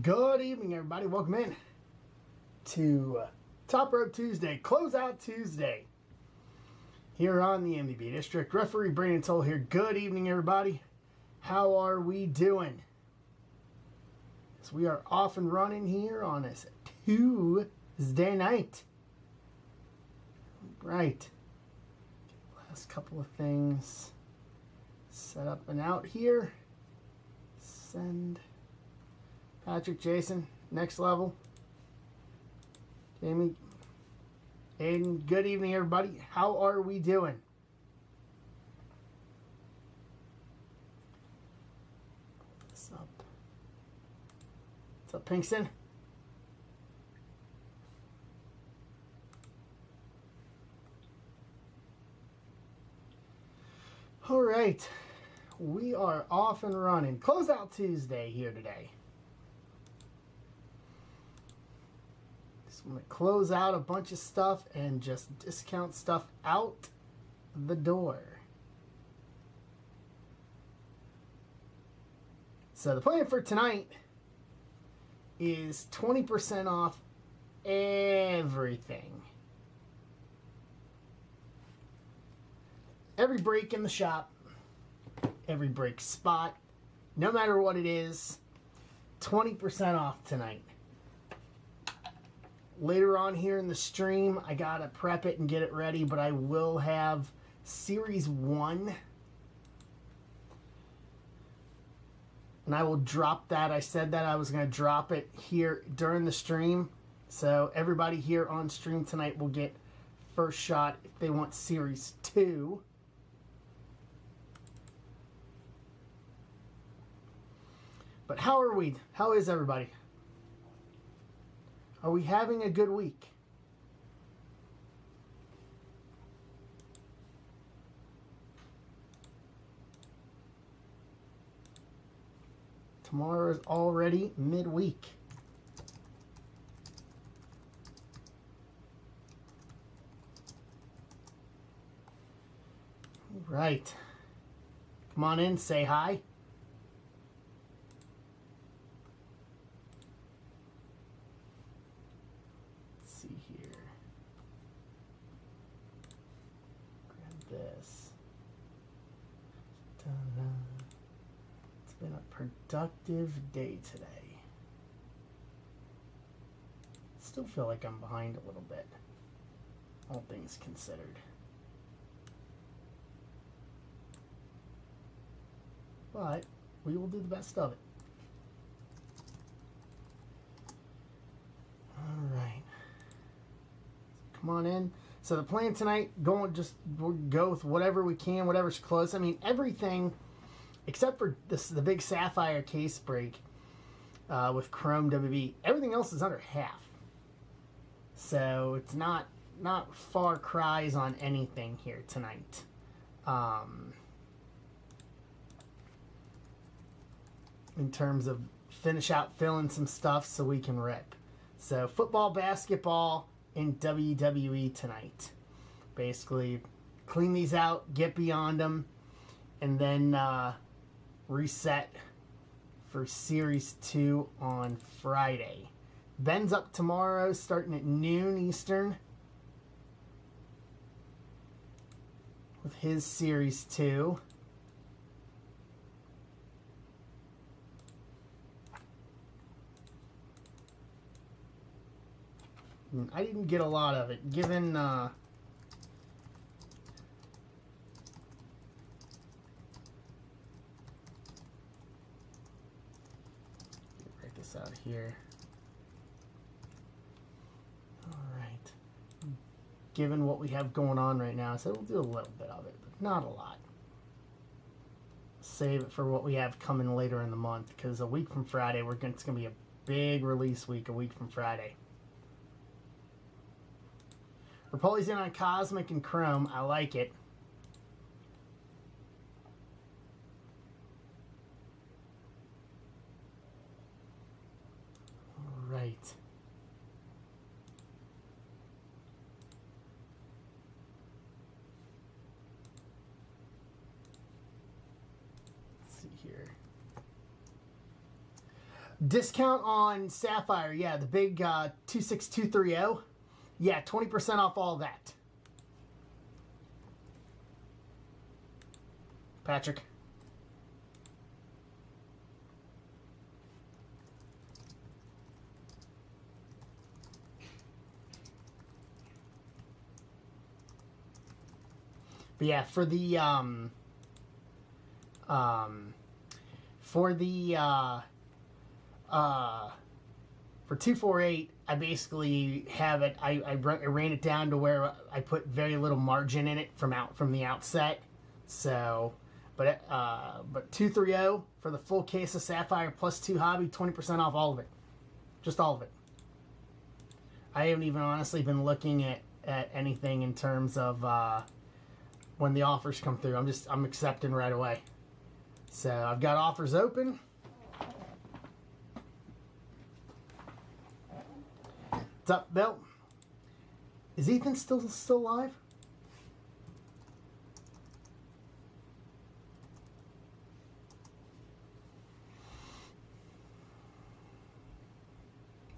Good evening, everybody. Welcome in to Top Rope Tuesday, Closeout Tuesday, here on the MVP District. Referee Brandon Toll here. Good evening, everybody. How are we doing? As we are off and running here on this Tuesday night. Right. Last couple of things set up and out here. Send Patrick, Jason, next level. Jamie, Aiden, good evening, everybody. How are we doing? Pull this up. What's up, Pinkston? All right. We are off and running. Closeout Tuesday here today. I'm going to close out a bunch of stuff and just discount stuff out the door. So the plan for tonight is 20% off everything. Every break in the shop, every break spot, no matter what it is, 20% off tonight. Later on here in the stream, I gotta prep it and get it ready, but I will have Series 1. And I will drop that. I said that I was going to drop it here during the stream. So everybody here on stream tonight will get first shot if they want Series 2. But how are we? How is everybody? Are we having a good week? Tomorrow is already midweek. All right. Come on in, say hi. Here. Grab this. Ta-da. It's been a productive day today. Still feel like I'm behind a little bit, all things considered. But we will do the best of it. All right. Come on in. So the plan tonight, we'll go with whatever we can, whatever's close. I mean, everything except for the big Sapphire case break with Chrome WB. Everything else is under half. So it's not far cries on anything here tonight. In terms of finish out filling some stuff so we can rip. So football, basketball, in WWE tonight. Basically, clean these out, get beyond them, and then reset for Series 2 on Friday. Ben's up tomorrow, starting at noon Eastern, with his Series 2. I didn't get a lot of it, given write this out here. Alright. Given what we have going on right now, so we'll do a little bit of it, but not a lot. Save it for what we have coming later in the month, because a week from Friday, it's going to be a big release week, a week from Friday. Rapoli's in on Cosmic and Chrome. I like it. All right. Let's see here. Discount on Sapphire, yeah, the big 26230. Yeah, 20% off all that. Patrick. But yeah, for the for 248, I basically have it. I ran it down to where I put very little margin in it from the outset. So, but 230 for the full case of Sapphire plus 2 hobby, 20% off all of it, just all of it. I haven't even honestly been looking at anything in terms of when the offers come through. I'm accepting right away. So I've got offers open. What's up, Bill? Is Ethan still alive?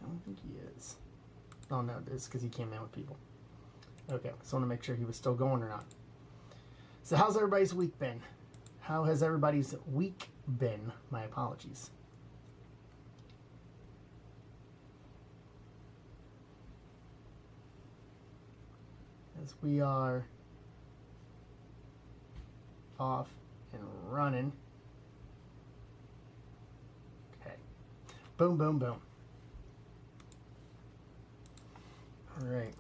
I don't think he is. Oh no, it's because he came in with people. Okay, just want to make sure he was still going or not. So how's everybody's week been? How has everybody's week been? My apologies. As we are off and running. Okay. Boom, boom, boom. All right.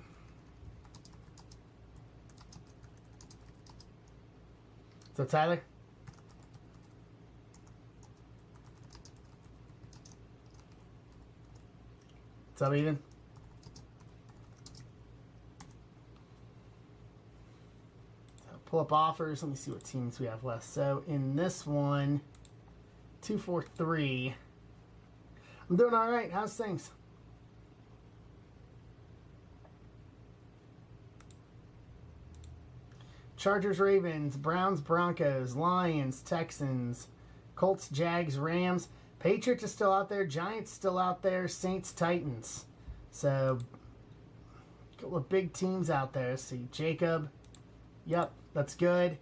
So Tyler? What's up, Ethan? So pull up offers. Let me see what teams we have left. So in this one, 243. I'm doing all right. How's things? Chargers, Ravens, Browns, Broncos, Lions, Texans, Colts, Jags, Rams. Patriots are still out there. Giants still out there. Saints, Titans. So, a couple of big teams out there. Let's see, Jacob. Yep, that's good.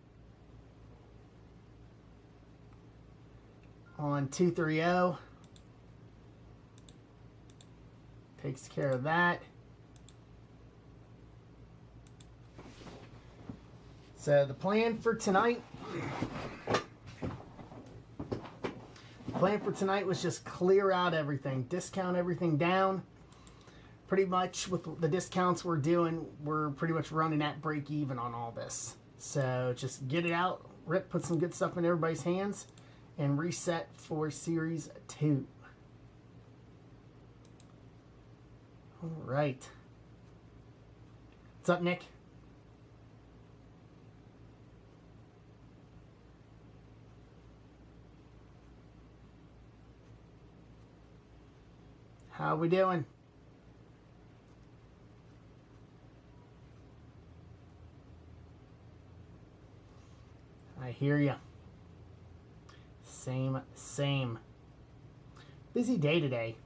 On 230. Takes care of that. So the plan for tonight was just clear out everything, discount everything down. Pretty much with the discounts we're doing, we're pretty much running at break even on all this. So just get it out, put some good stuff in everybody's hands, and reset for Series 2. All right. What's up, Nick? How we doing? I hear ya. Same. Busy day today.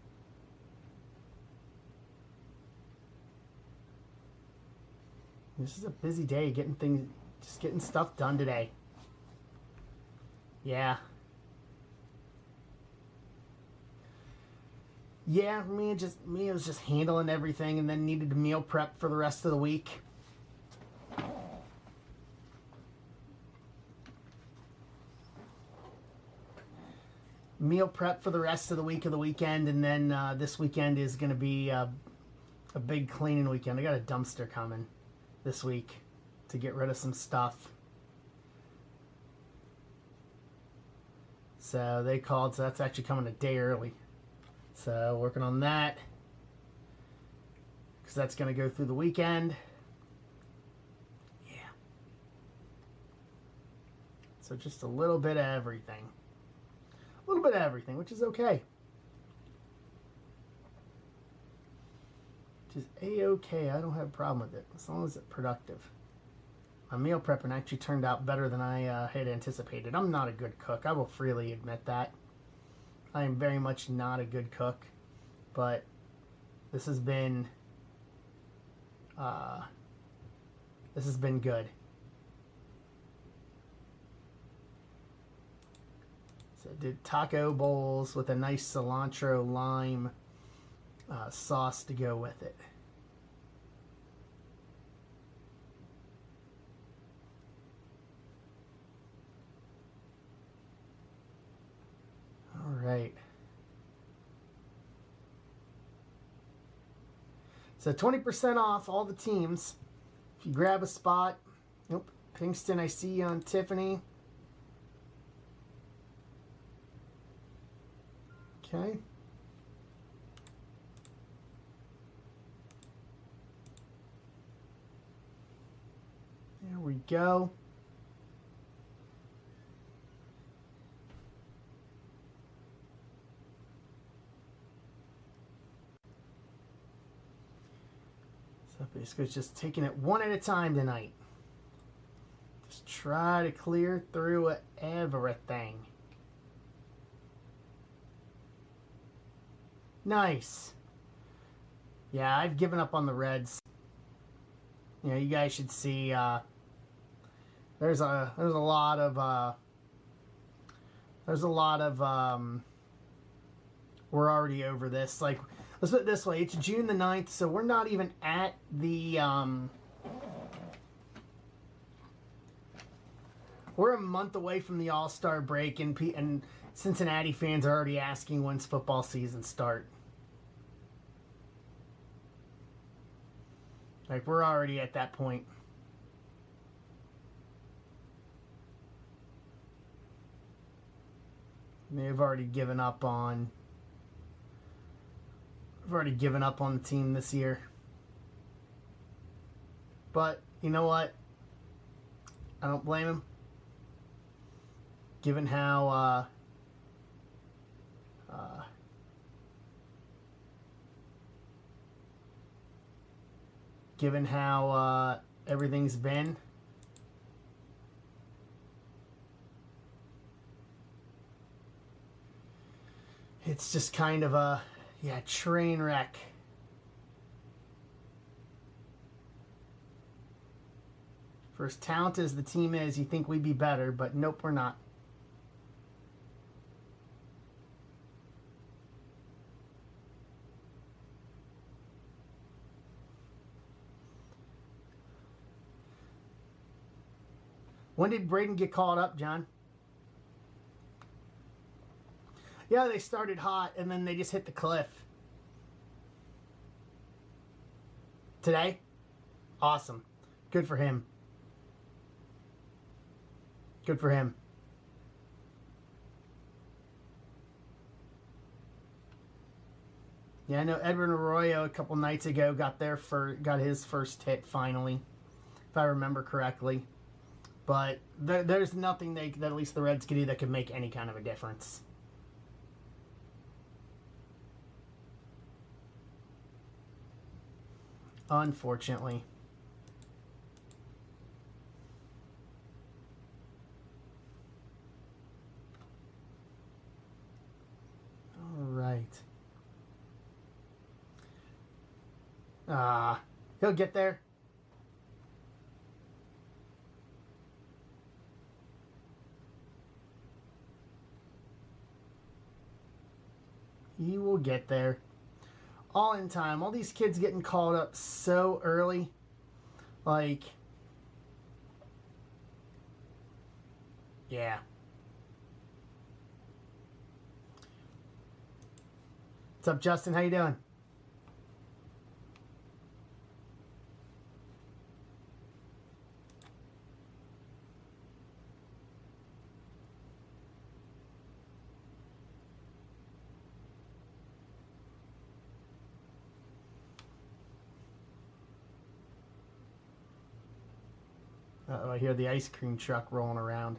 This is a busy day, just getting stuff done today. Yeah. Yeah, me was just handling everything and then needed to meal prep for the rest of the week. Meal prep for the rest of the week of the weekend, and then this weekend is going to be a big cleaning weekend. I got a dumpster coming this week to get rid of some stuff. So they called, so that's actually coming a day early. So working on that, because that's going to go through the weekend. Yeah. So just a little bit of everything. A little bit of everything, which is okay. Which is A-okay. I don't have a problem with it, as long as it's productive. My meal prepping actually turned out better than I had anticipated. I'm not a good cook. I will freely admit that. I am very much not a good cook, but this has been good. So I did taco bowls with a nice cilantro lime sauce to go with it. All right. So 20% off all the teams. If you grab a spot. Nope. Pinkston, I see you on Tiffany. Okay. There we go. So basically it's just taking it one at a time tonight. Just try to clear through everything. Nice. Yeah, I've given up on the Reds. You know, you guys should see there's a lot of we're already over this. Like, let's put it this way, it's June the 9th, so we're not even at the we're a month away from the All-Star break, and Cincinnati fans are already asking when's football season start. Like, we're already at that point. They've already given up on the team this year. But you know what? I don't blame him. Given how everything's been. It's just kind of a, train wreck. For as talented as the team is, you think we'd be better, but nope, we're not. When did Braden get called up, John? Yeah, they started hot, and then they just hit the cliff. Today? Awesome. Good for him. Good for him. Yeah, I know Edwin Arroyo a couple nights ago got his first hit finally, if I remember correctly. But there's nothing that at least the Reds could do that could make any kind of a difference. Unfortunately. All right. He'll get there. He will get there. All in time. All these kids getting called up so early. Like, yeah. What's up, Justin? How you doing? Uh-oh, I hear the ice cream truck rolling around.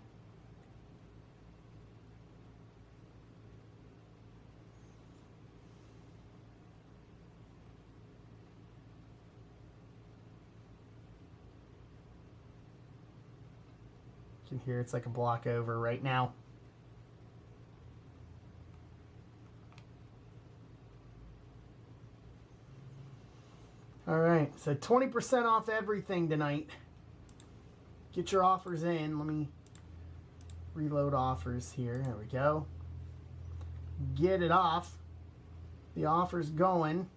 You can hear it's like a block over right now. All right, so 20% off everything tonight. Get your offers in. Let me reload offers here. There we go. Get it off. The offer's going.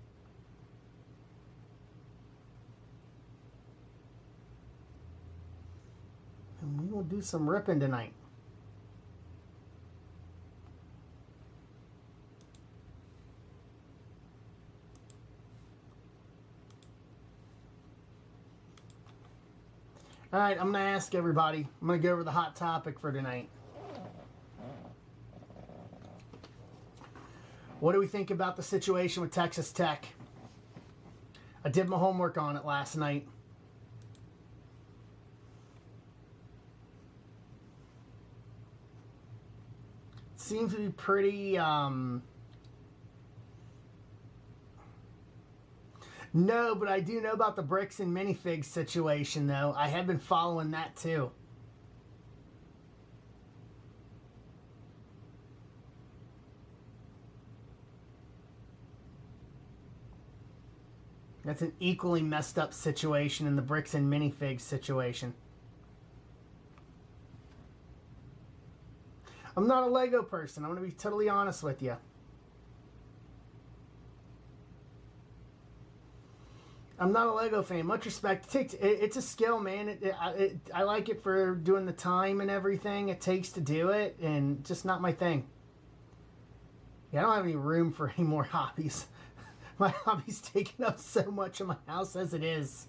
And we will do some ripping tonight. All right, I'm going to ask everybody. I'm going to go over the hot topic for tonight. What do we think about the situation with Texas Tech? I did my homework on it last night. It seems to be pretty... No, but I do know about the bricks and minifigs situation, though. I have been following that, too. That's an equally messed up situation in the bricks and minifigs situation. I'm not a Lego person. I'm going to be totally honest with you. I'm not a Lego fan. Much respect. It's a skill, man. I like it for doing the time and everything it takes to do it, and just not my thing. Yeah, I don't have any room for any more hobbies. My hobby's taking up so much of my house as it is.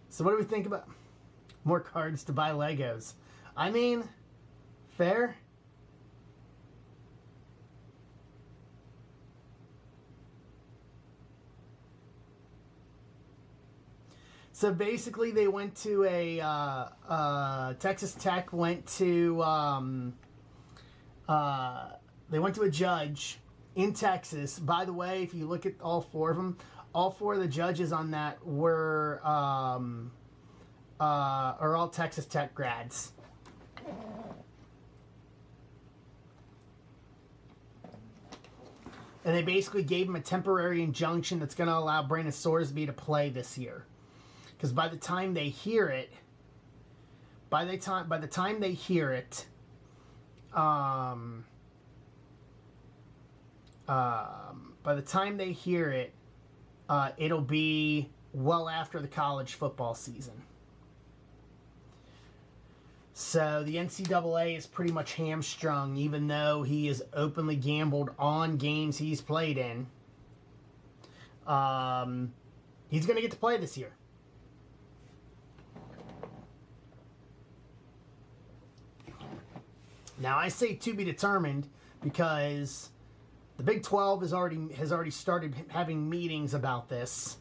So what do we think about more cards to buy Legos? I mean, fair. So basically, they went to Texas Tech went to they went to a judge in Texas. By the way, if you look at all four of them, all four of the judges on that are all Texas Tech grads. And they basically gave him a temporary injunction that's going to allow Brandon Sorsby to play this year. Because by the time they hear it, by the time they hear it, it'll be well after the college football season. So the NCAA is pretty much hamstrung, even though he has openly gambled on games he's played in. He's going to get to play this year. Now I say to be determined because the Big 12 has already started having meetings about this,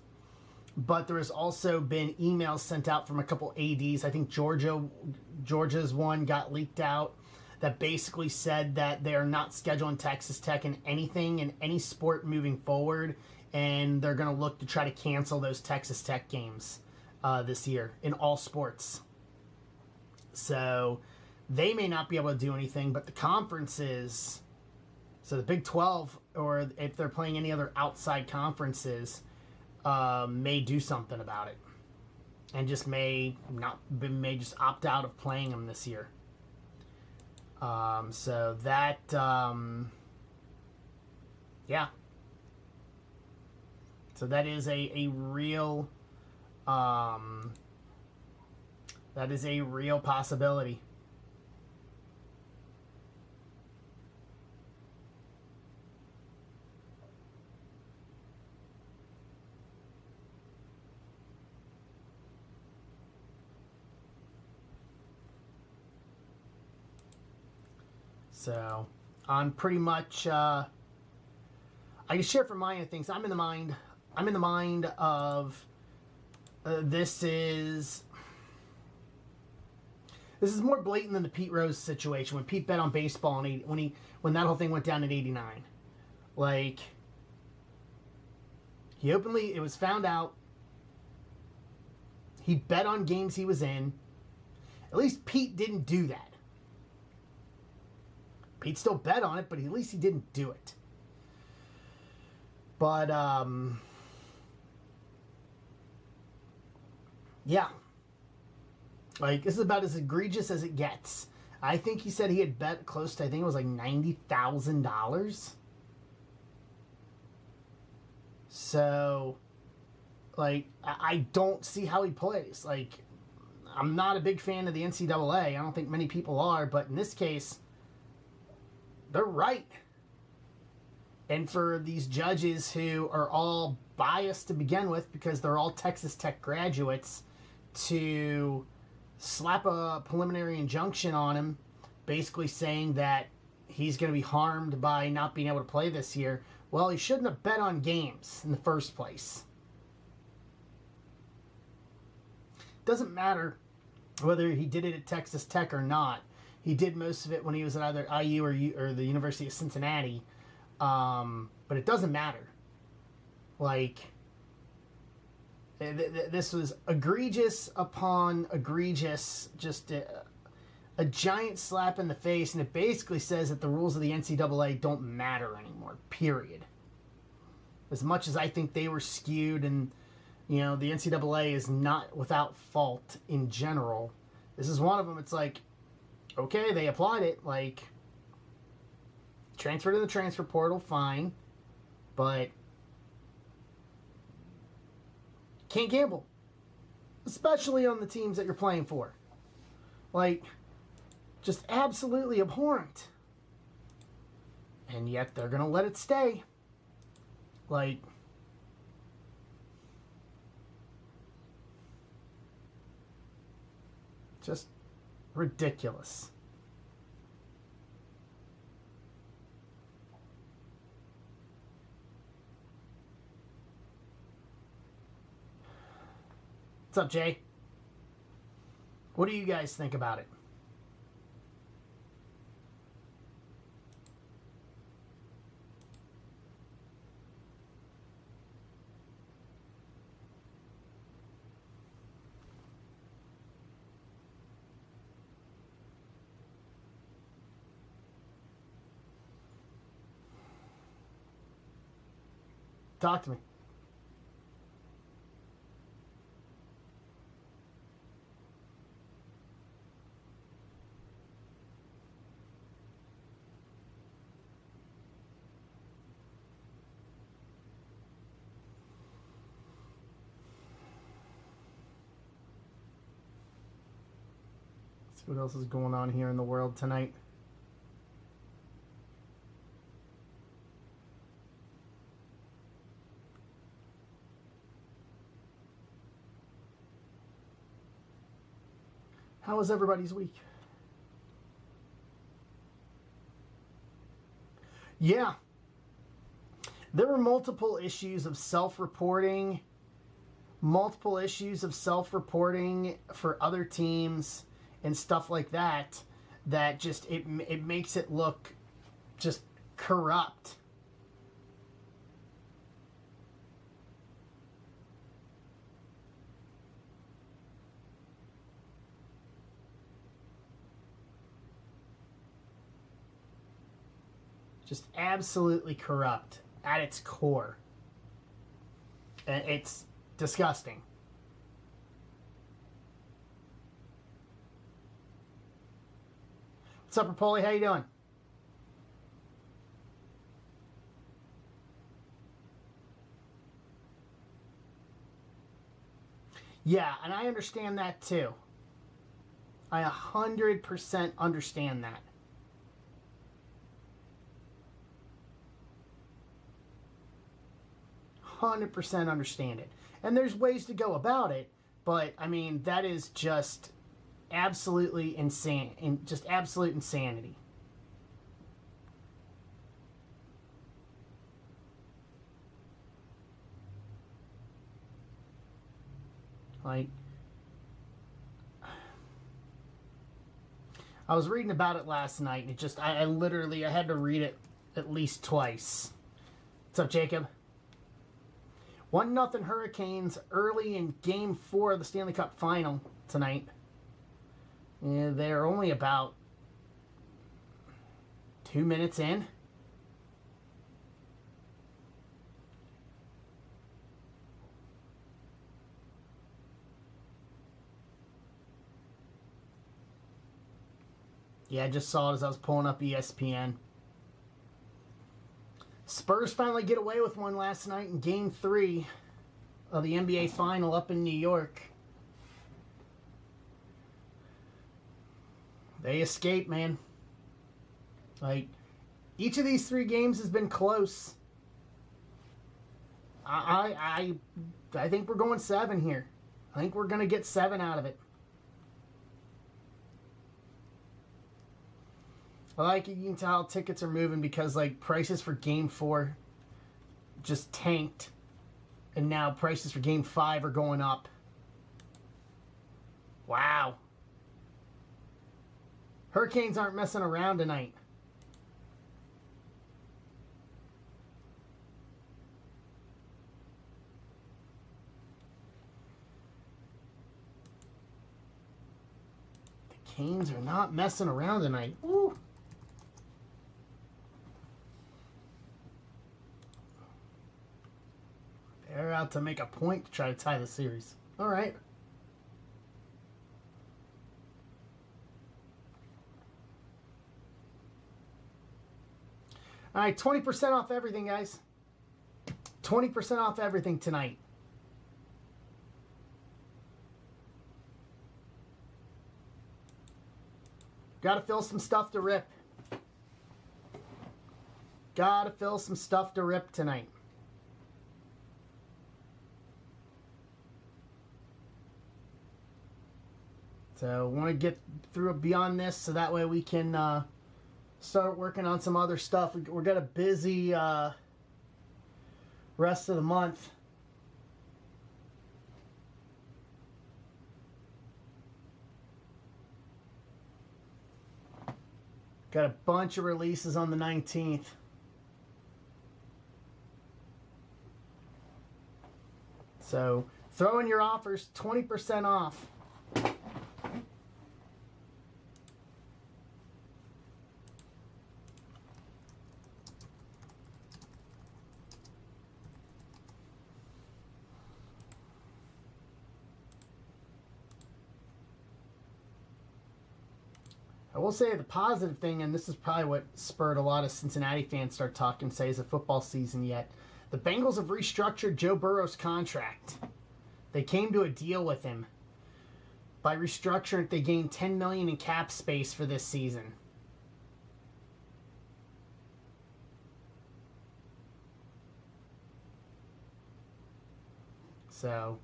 but there has also been emails sent out from a couple ADs. I think Georgia's one got leaked out that basically said that they are not scheduling Texas Tech in anything in any sport moving forward, and they're going to look to try to cancel those Texas Tech games this year in all sports. So they may not be able to do anything, but the conferences, so the Big 12, or if they're playing any other outside conferences, may do something about it, and just may just opt out of playing them this year. So that, yeah. So that is a real, possibility. So I'm pretty much, I can share from my end of things. I'm in the mind of, this is more blatant than the Pete Rose situation when Pete bet on baseball and when that whole thing went down in '89. Like, it was found out. He bet on games he was in. At least Pete didn't do that. He'd still bet on it, but at least he didn't do it. But, yeah. Like, this is about as egregious as it gets. I think he said he had bet close to, I think it was like $90,000. So, like, I don't see how he plays. Like, I'm not a big fan of the NCAA. I don't think many people are, but in this case, they're right. And for these judges who are all biased to begin with because they're all Texas Tech graduates to slap a preliminary injunction on him, basically saying that he's going to be harmed by not being able to play this year. Well, he shouldn't have bet on games in the first place. Doesn't matter whether he did it at Texas Tech or not. He did most of it when he was at either IU or the University of Cincinnati. But it doesn't matter. Like, this was egregious upon egregious, just a giant slap in the face, and it basically says that the rules of the NCAA don't matter anymore, period. As much as I think they were skewed, and, you know, the NCAA is not without fault in general, this is one of them. It's like, okay, they applied it, like, transferred to the transfer portal, fine, but can't gamble, especially on the teams that you're playing for. Like, just absolutely abhorrent. And yet they're going to let it stay. Like, just ridiculous. What's up, Jay? What do you guys think about it? Talk to me. Let's see what else is going on here in the world tonight. How was everybody's week? Yeah. There were multiple issues of self-reporting for other teams and stuff like that, that just, it makes it look just corrupt. Just absolutely corrupt at its core. And it's disgusting. What's up, Rapoli? How you doing? Yeah, and I understand that too. I 100% understand that. 100% understand it. And there's ways to go about it, but I mean, that is just absolutely insane, just absolute insanity. Like, I was reading about it last night, and it just, I literally, I had to read it at least twice. What's up, Jacob? 1-0 Hurricanes early in Game 4 of the Stanley Cup Final tonight. Yeah, they're only about 2 minutes in. Yeah, I just saw it as I was pulling up ESPN. Spurs finally get away with one last night in Game 3 of the NBA Final up in New York. They escaped, man. Like, each of these 3 games has been close. I think we're going 7 here. I think we're going to get 7 out of it. I like it. You can tell tickets are moving because, like, prices for Game 4 just tanked. And now prices for Game 5 are going up. Wow. Hurricanes aren't messing around tonight. The Canes are not messing around tonight. Woo. They're out to make a point to try to tie the series. All right. All right, 20% off everything, guys. 20% off everything tonight. Gotta fill some stuff to rip. Gotta fill some stuff to rip tonight. So want to get through beyond this so that way we can start working on some other stuff. We're got a busy rest of the month. Got a bunch of releases on the 19th. So throw in your offers, 20% off. I will say the positive thing, and this is probably what spurred a lot of Cincinnati fans start talking, say, is a football season yet. The Bengals have restructured Joe Burrow's contract. They came to a deal with him. By restructuring it, they gained $10 million in cap space for this season. So,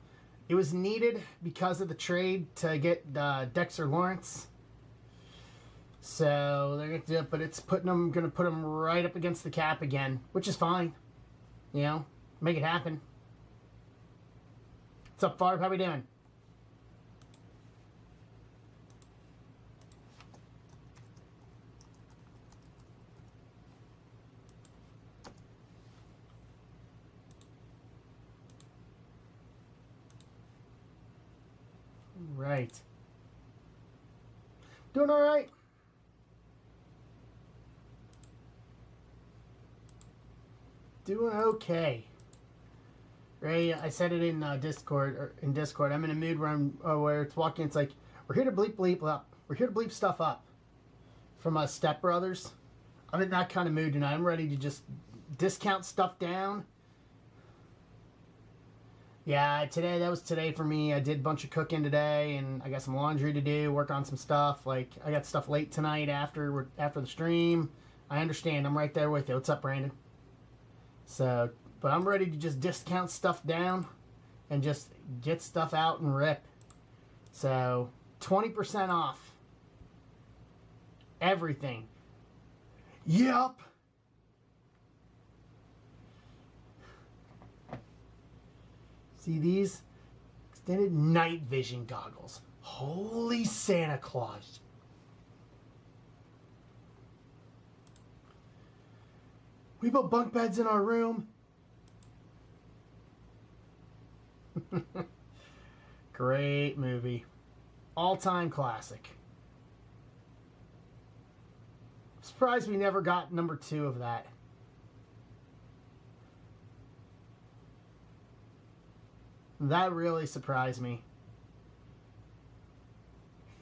it was needed because of the trade to get Dexter Lawrence. So they're gonna do it, but it's gonna put them right up against the cap again, which is fine. You know, make it happen. What's up, Farb? How we doing? Right. Doing all right. Doing okay. Ray, I said it in Discord. I'm in a mood where it's walking. It's like we're here to bleep up. We're here to bleep stuff up. From Step Brothers. I'm in that kind of mood tonight. I'm ready to just discount stuff down. Yeah, that was today for me. I did a bunch of cooking today, and I got some laundry to do. Work on some stuff. Like I got stuff late tonight after the stream. I understand. I'm right there with you. What's up, Brandon? So, but I'm ready to just discount stuff down and just get stuff out and rip. So, 20% off everything. Yup. See these? Extended night vision goggles. Holy Santa Claus. We put bunk beds in our room. Great movie. All-time classic. Surprised we never got number 2 of that. That really surprised me.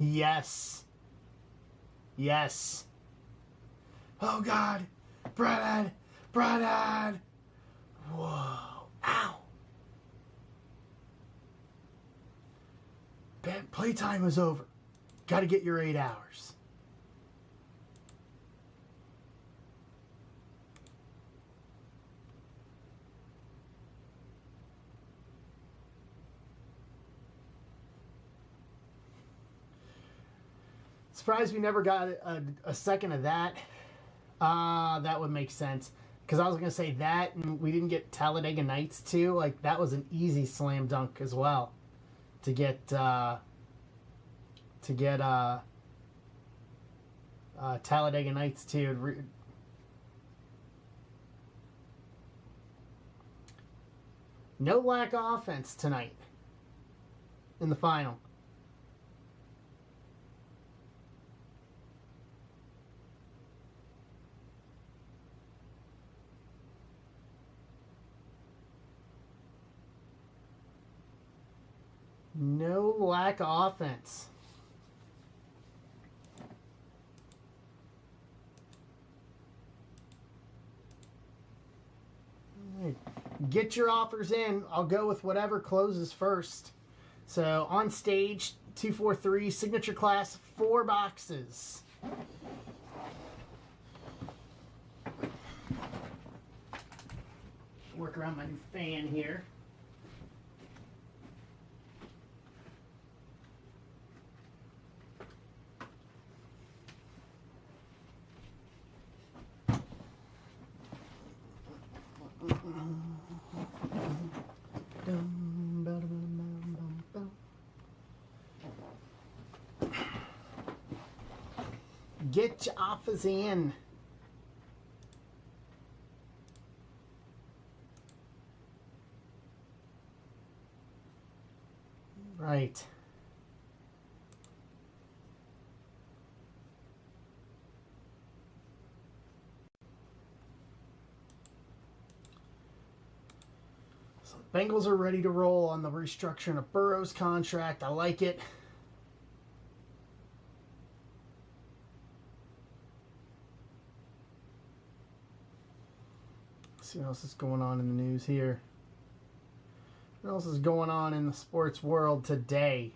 Yes. Yes. Oh, God. Brad. Whoa. Ow. Playtime is over. Got to get your 8 hours. Surprised we never got a second of that. That would make sense. Because I was going to say that, and we didn't get Talladega Nights too. Like, that was an easy slam dunk as well. To get Talladega Nights too. No lack of offense tonight in the final. No lack of offense. All right. Get your offers in. I'll go with whatever closes first. So on stage, 243, signature class, 4 boxes. Work around my new fan here. Get your offers in. Right. So the Bengals are ready to roll on the restructuring of Burrow's contract. I like it. See what else is going on in the news here. What else is going on in the sports world today?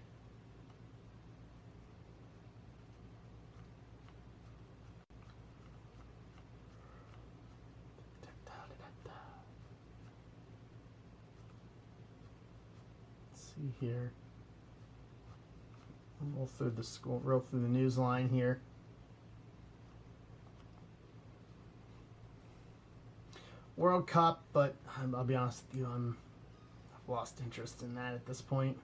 Let's see here. Roll through the news line here. World Cup, but I'll be honest with you, I've lost interest in that at this point.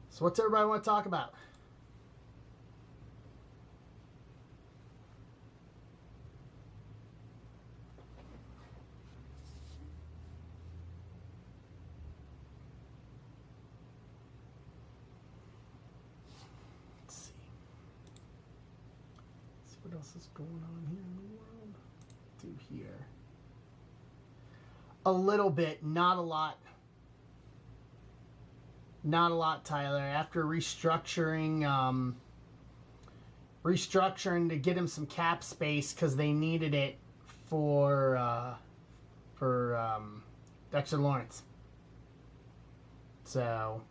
So what's everybody want to talk about? What else is going on here in the world? Do here. A little bit, not a lot. Not a lot, Tyler. After restructuring to get him some cap space because they needed it for Dexter Lawrence. So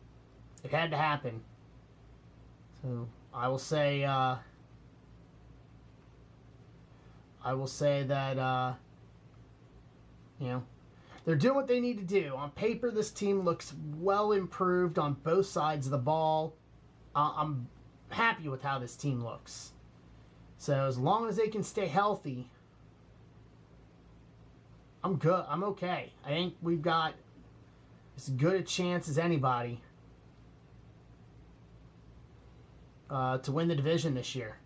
it had to happen. So I will say that, you know, they're doing what they need to do. On paper, this team looks well improved on both sides of the ball. I'm happy with how this team looks. So as long as they can stay healthy, I'm good. I'm okay. I think we've got as good a chance as anybody to win the division this year.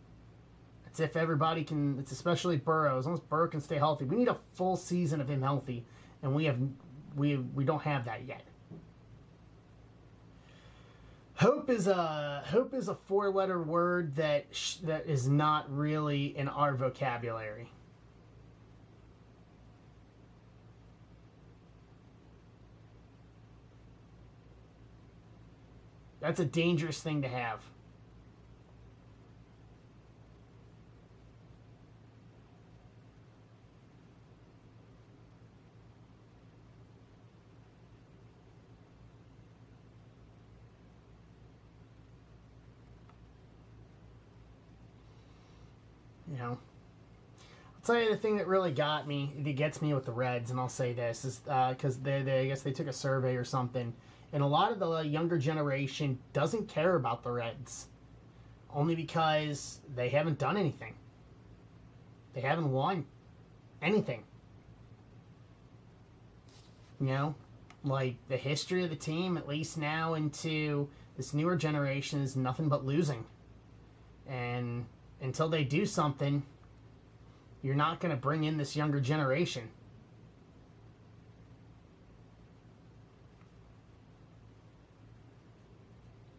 It's if everybody can. It's especially Burrow. As long as Burrow can stay healthy, we need a full season of him healthy, and we don't have that yet. Hope is a four-letter word that is not really in our vocabulary. That's a dangerous thing to have. You know, I'll tell you the thing that really got me, that gets me with the Reds, and I'll say this, is because I guess they took a survey or something, and a lot of the younger generation doesn't care about the Reds, only because they haven't done anything. They haven't won anything. You know, like the history of the team, at least now into this newer generation, is nothing but losing. And until they do something, you're not going to bring in this younger generation.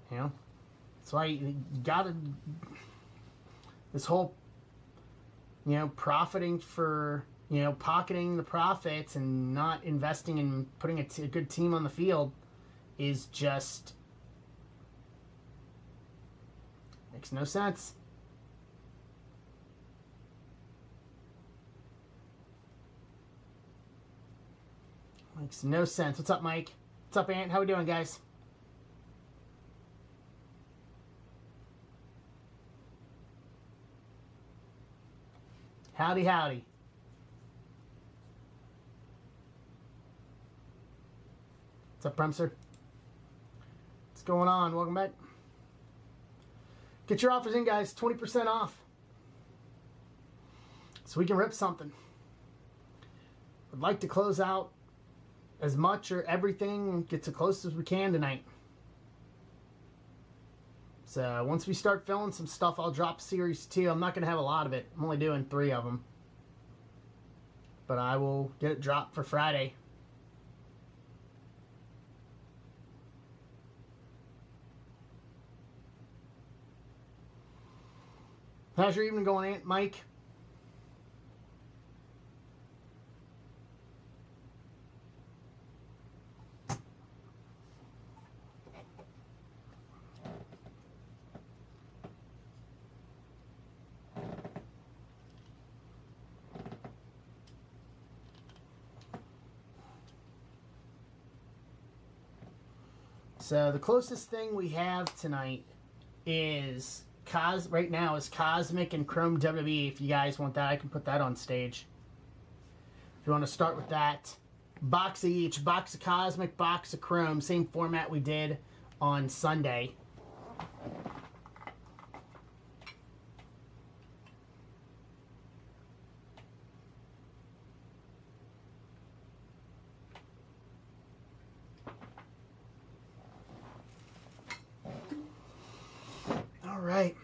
You know? That's why you gotta, this whole, profiting for, pocketing the profits and not investing in putting a good team on the field is just, makes no sense. Makes no sense. What's up, Mike? What's up, Ant? How we doing, guys? Howdy, howdy. What's up, Premser? What's going on? Welcome back. Get your offers in, guys. 20% off. So we can rip something. I'd like to close out as much or everything and get as close as we can tonight. So once we start filling some stuff, I'll drop Series 2. I'm not going to have a lot of it. I'm only doing 3 of them. But I will get it dropped for Friday. How's your evening going, Aunt Mike? So the closest thing we have tonight is right now is Cosmic and Chrome WWE. If you guys want that, I can put that on stage. If you want to start with that, box of each, box of Cosmic, box of Chrome, same format we did on Sunday. All right.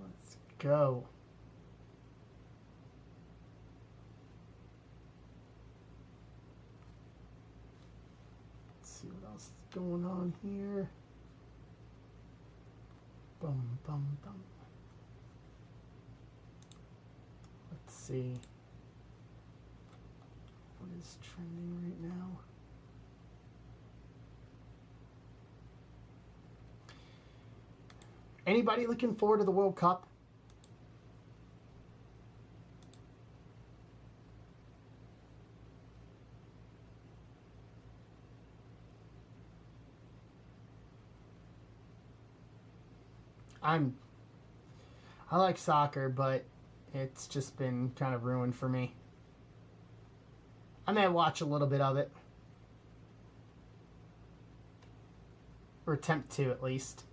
Let's go. Let's see what else is going on here. Bum, bum, bum. Let's see. What is trending right now? Anybody looking forward to the World Cup? I like soccer, but it's just been kind of ruined for me. I may watch a little bit of it. Or attempt to, at least.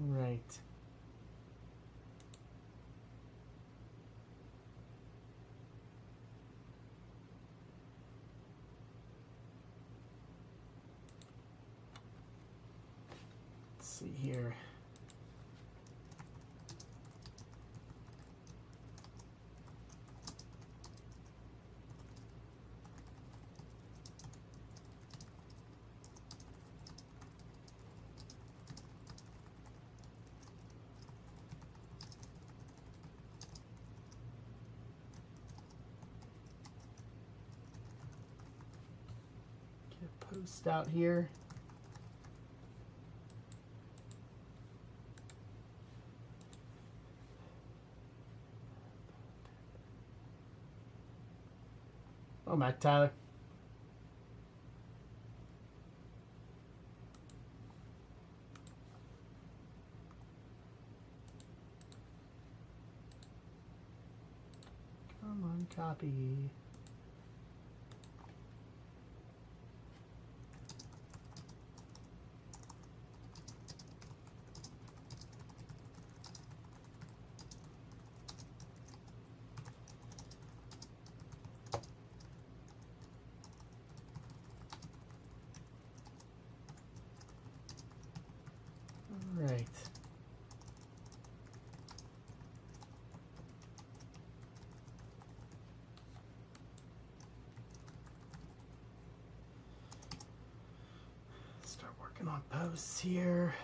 Right. see here. Get a post out here. Oh, Mac Tyler. Come on, copy. All right. Start working on posts here.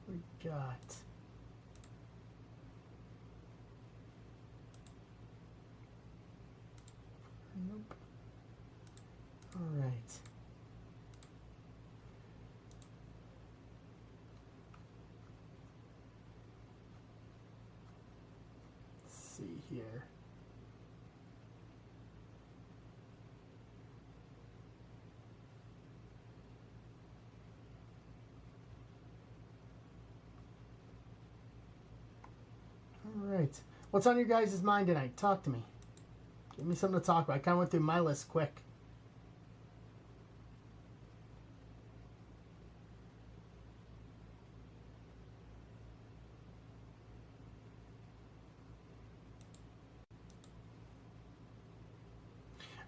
We got nope. All right. Let's see here. All right. What's on your guys' mind tonight? Talk to me. Give me something to talk about. I kind of went through my list quick.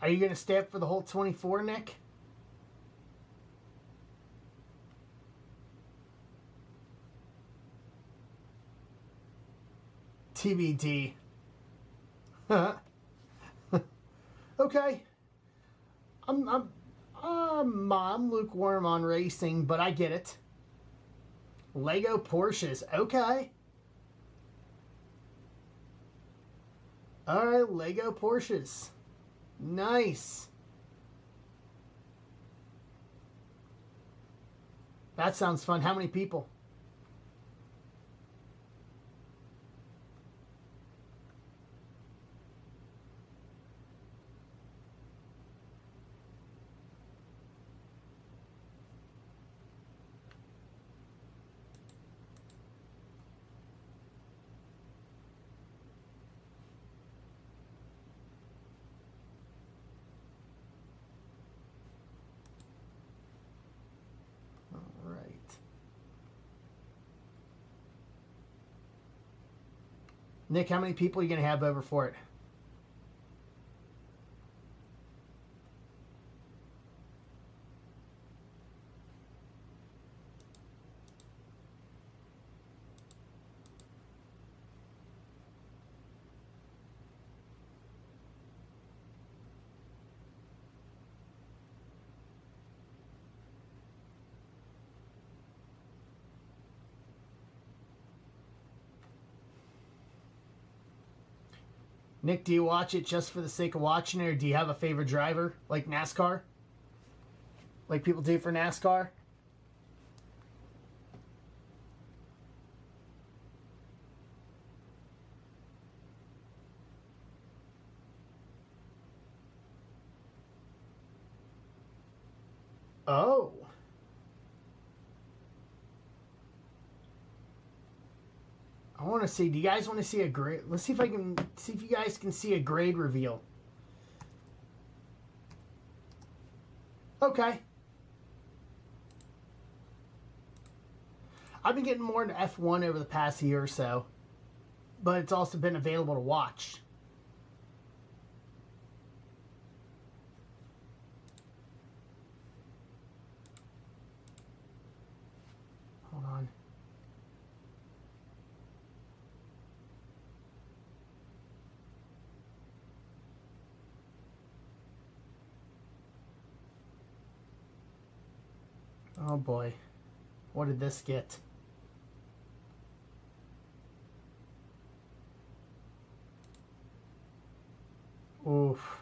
Are you going to stay up for the whole 24, Nick? TBD. Okay. I'm lukewarm on racing, but I get it. Lego Porsches. Okay. All right, Lego Porsches. Nice. That sounds fun. How many people? Nick, how many people are you going to have over for it? Nick, do you watch it just for the sake of watching it, or do you have a favorite driver, like NASCAR? Like people do for NASCAR? Oh. I want to see, do you guys want to see a grade? Let's see if I can, see if you guys can see a grade reveal. Okay. I've been getting more into F1 over the past year or so, but it's also been available to watch. Hold on. Oh boy. What did this get? Oof.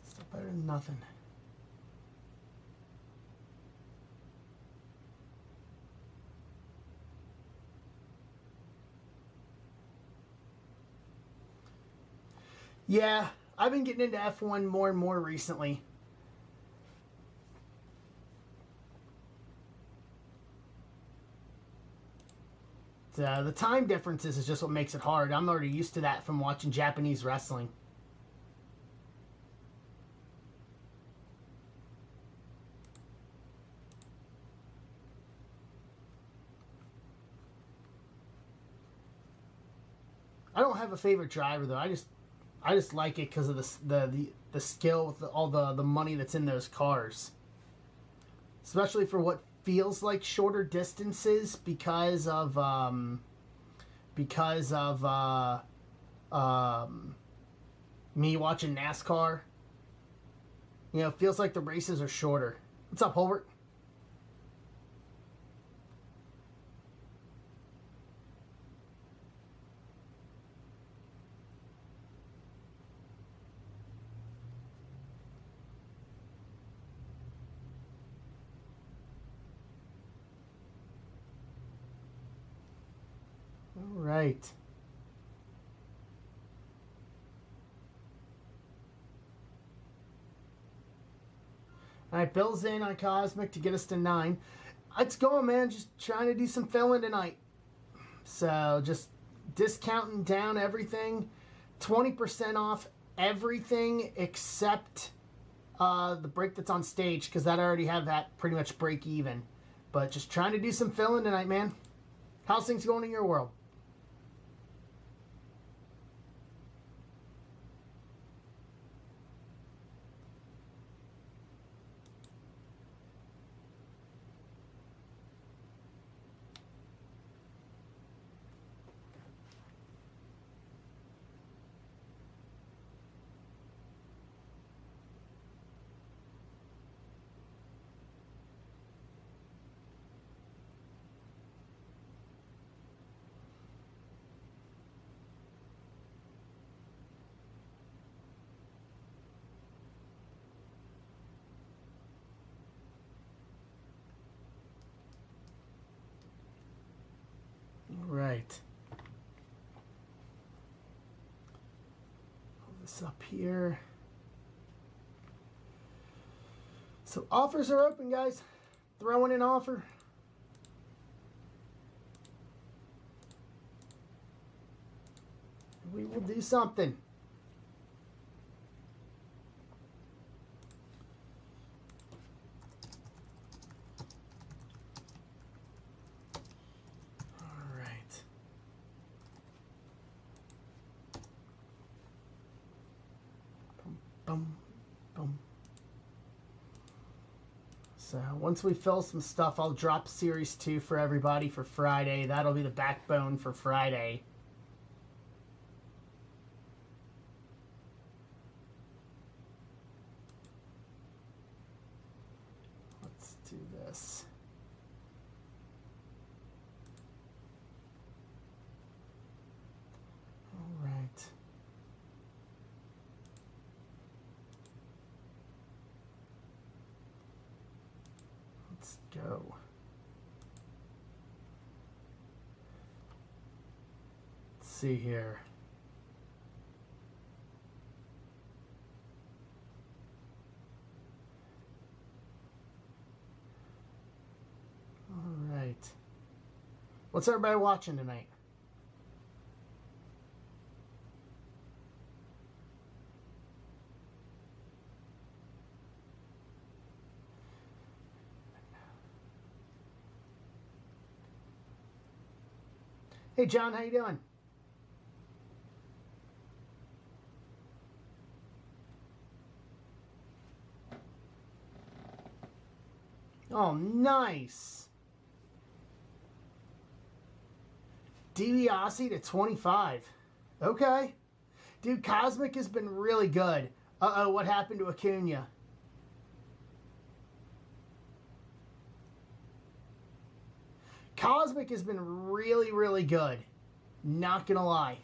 Still better than nothing. Yeah, I've been getting into F1 more and more recently. The time differences is just what makes it hard. I'm already used to that from watching Japanese wrestling. I don't have a favorite driver though. I just like it because of the skill with all the money that's in those cars, especially for what feels like shorter distances because of me watching NASCAR. You know, it feels like the races are shorter. What's up, Holbert? All right. All right, Bill's in on Cosmic to get us to 9. It's going, man. Just trying to do some filling tonight. So just discounting down everything. 20% off everything except the break that's on stage, because that I already have that pretty much break even. But just trying to do some filling tonight, man. How's things going in your world? Right. Pull this up here. So offers are open, guys. Throw in an offer. We will do something. Boom, boom. So once we fill some stuff, I'll drop Series 2 for everybody for Friday. That'll be the backbone for Friday. Let's do this. All right. Let's go. Let's see here. All right. What's everybody watching tonight? Hey, John, how you doing? Oh, nice. DiBiase to 25. Okay. Dude, Cosmic has been really good. Uh-oh, what happened to Acuna? Cosmic has been really, really good. Not gonna lie.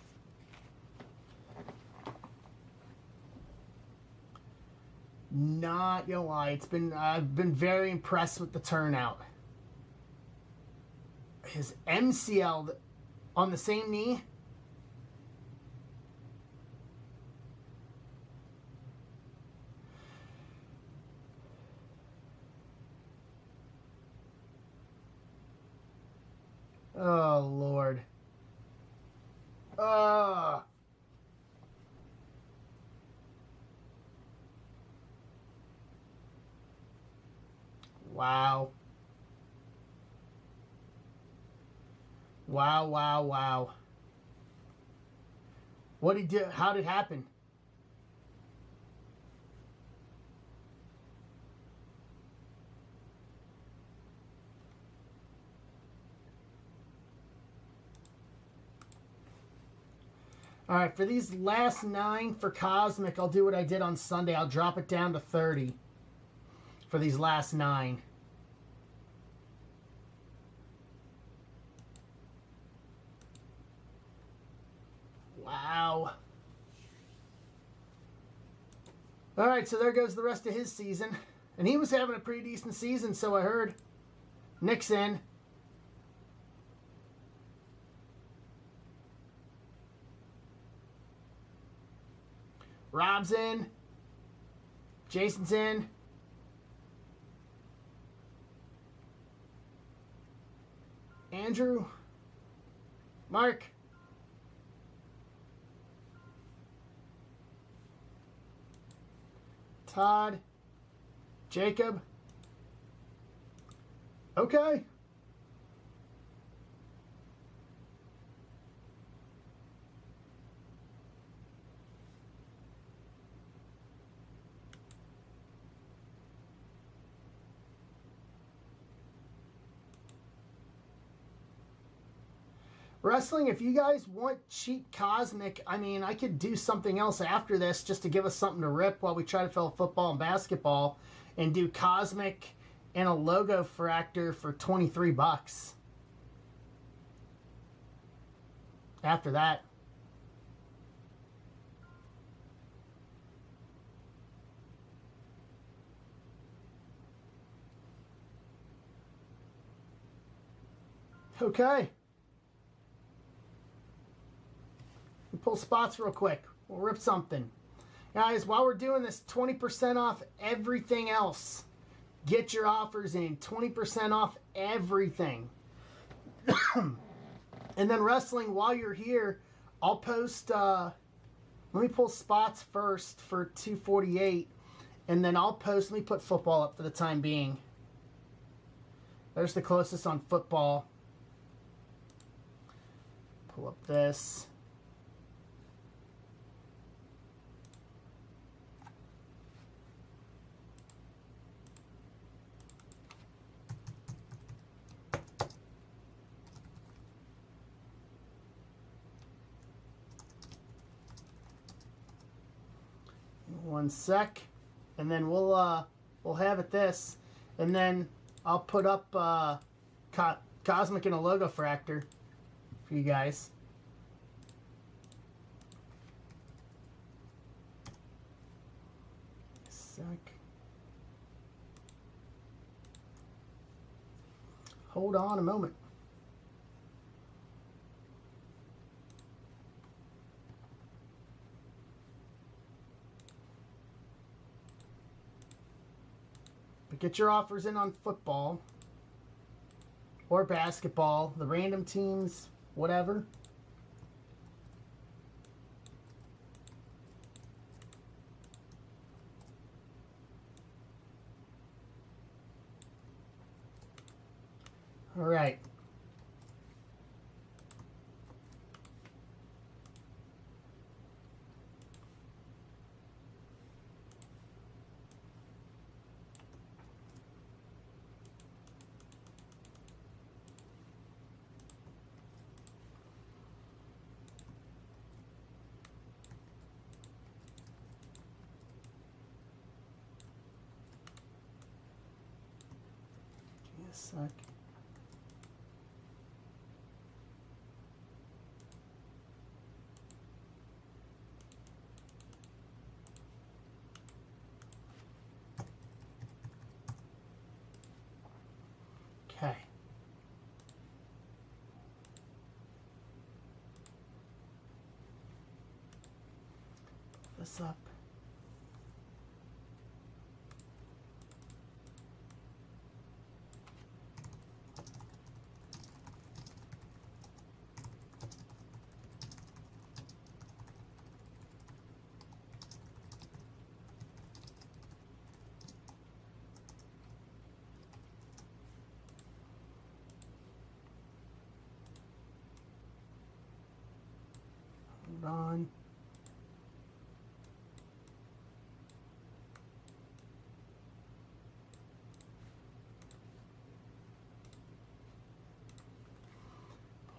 Not gonna lie. I've been very impressed with the turnout. His MCL on the same knee. Oh, Lord. Wow. Wow, wow, wow. What did he do? How did it happen? All right, for these last 9 for Cosmic, I'll do what I did on Sunday. I'll drop it down to 30 for these last 9. Wow. All right, so there goes the rest of his season. And he was having a pretty decent season, so I heard. Nick's in. Rob's in. Jason's in. Andrew. Mark. Todd. Jacob. Okay. Wrestling, if you guys want cheap Cosmic, I mean, I could do something else after this just to give us something to rip while we try to fill football and basketball and do Cosmic and a logo fractor for 23 bucks. After that. Okay. Pull spots real quick. We'll rip something. Guys, while we're doing this, 20% off everything else. Get your offers in. 20% off everything. And then wrestling, while you're here, I'll post, let me pull spots first for 248. And then I'll post, let me put football up for the time being. There's the closest on football. Pull up this. One sec, and then we'll have it this, and then I'll put up Cosmic and a logo fractor for you guys. Sec. Hold on a moment. But get your offers in on football or basketball, the random teams, whatever. All right. a sec. Okay. Pull this up. Hold on.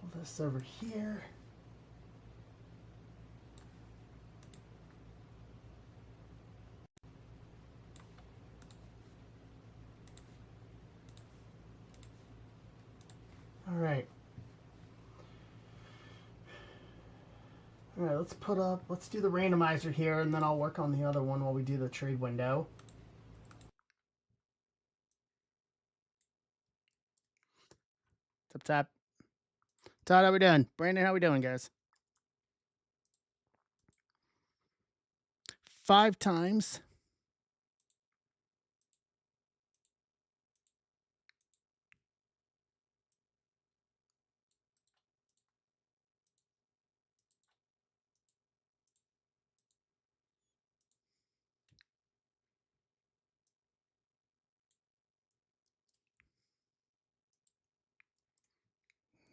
Pull this over here. All right. All right, let's do the randomizer here, and then I'll work on the other one while we do the trade window. Tap, tap. Todd, how we doing? Brandon, how we doing, guys? 5 times.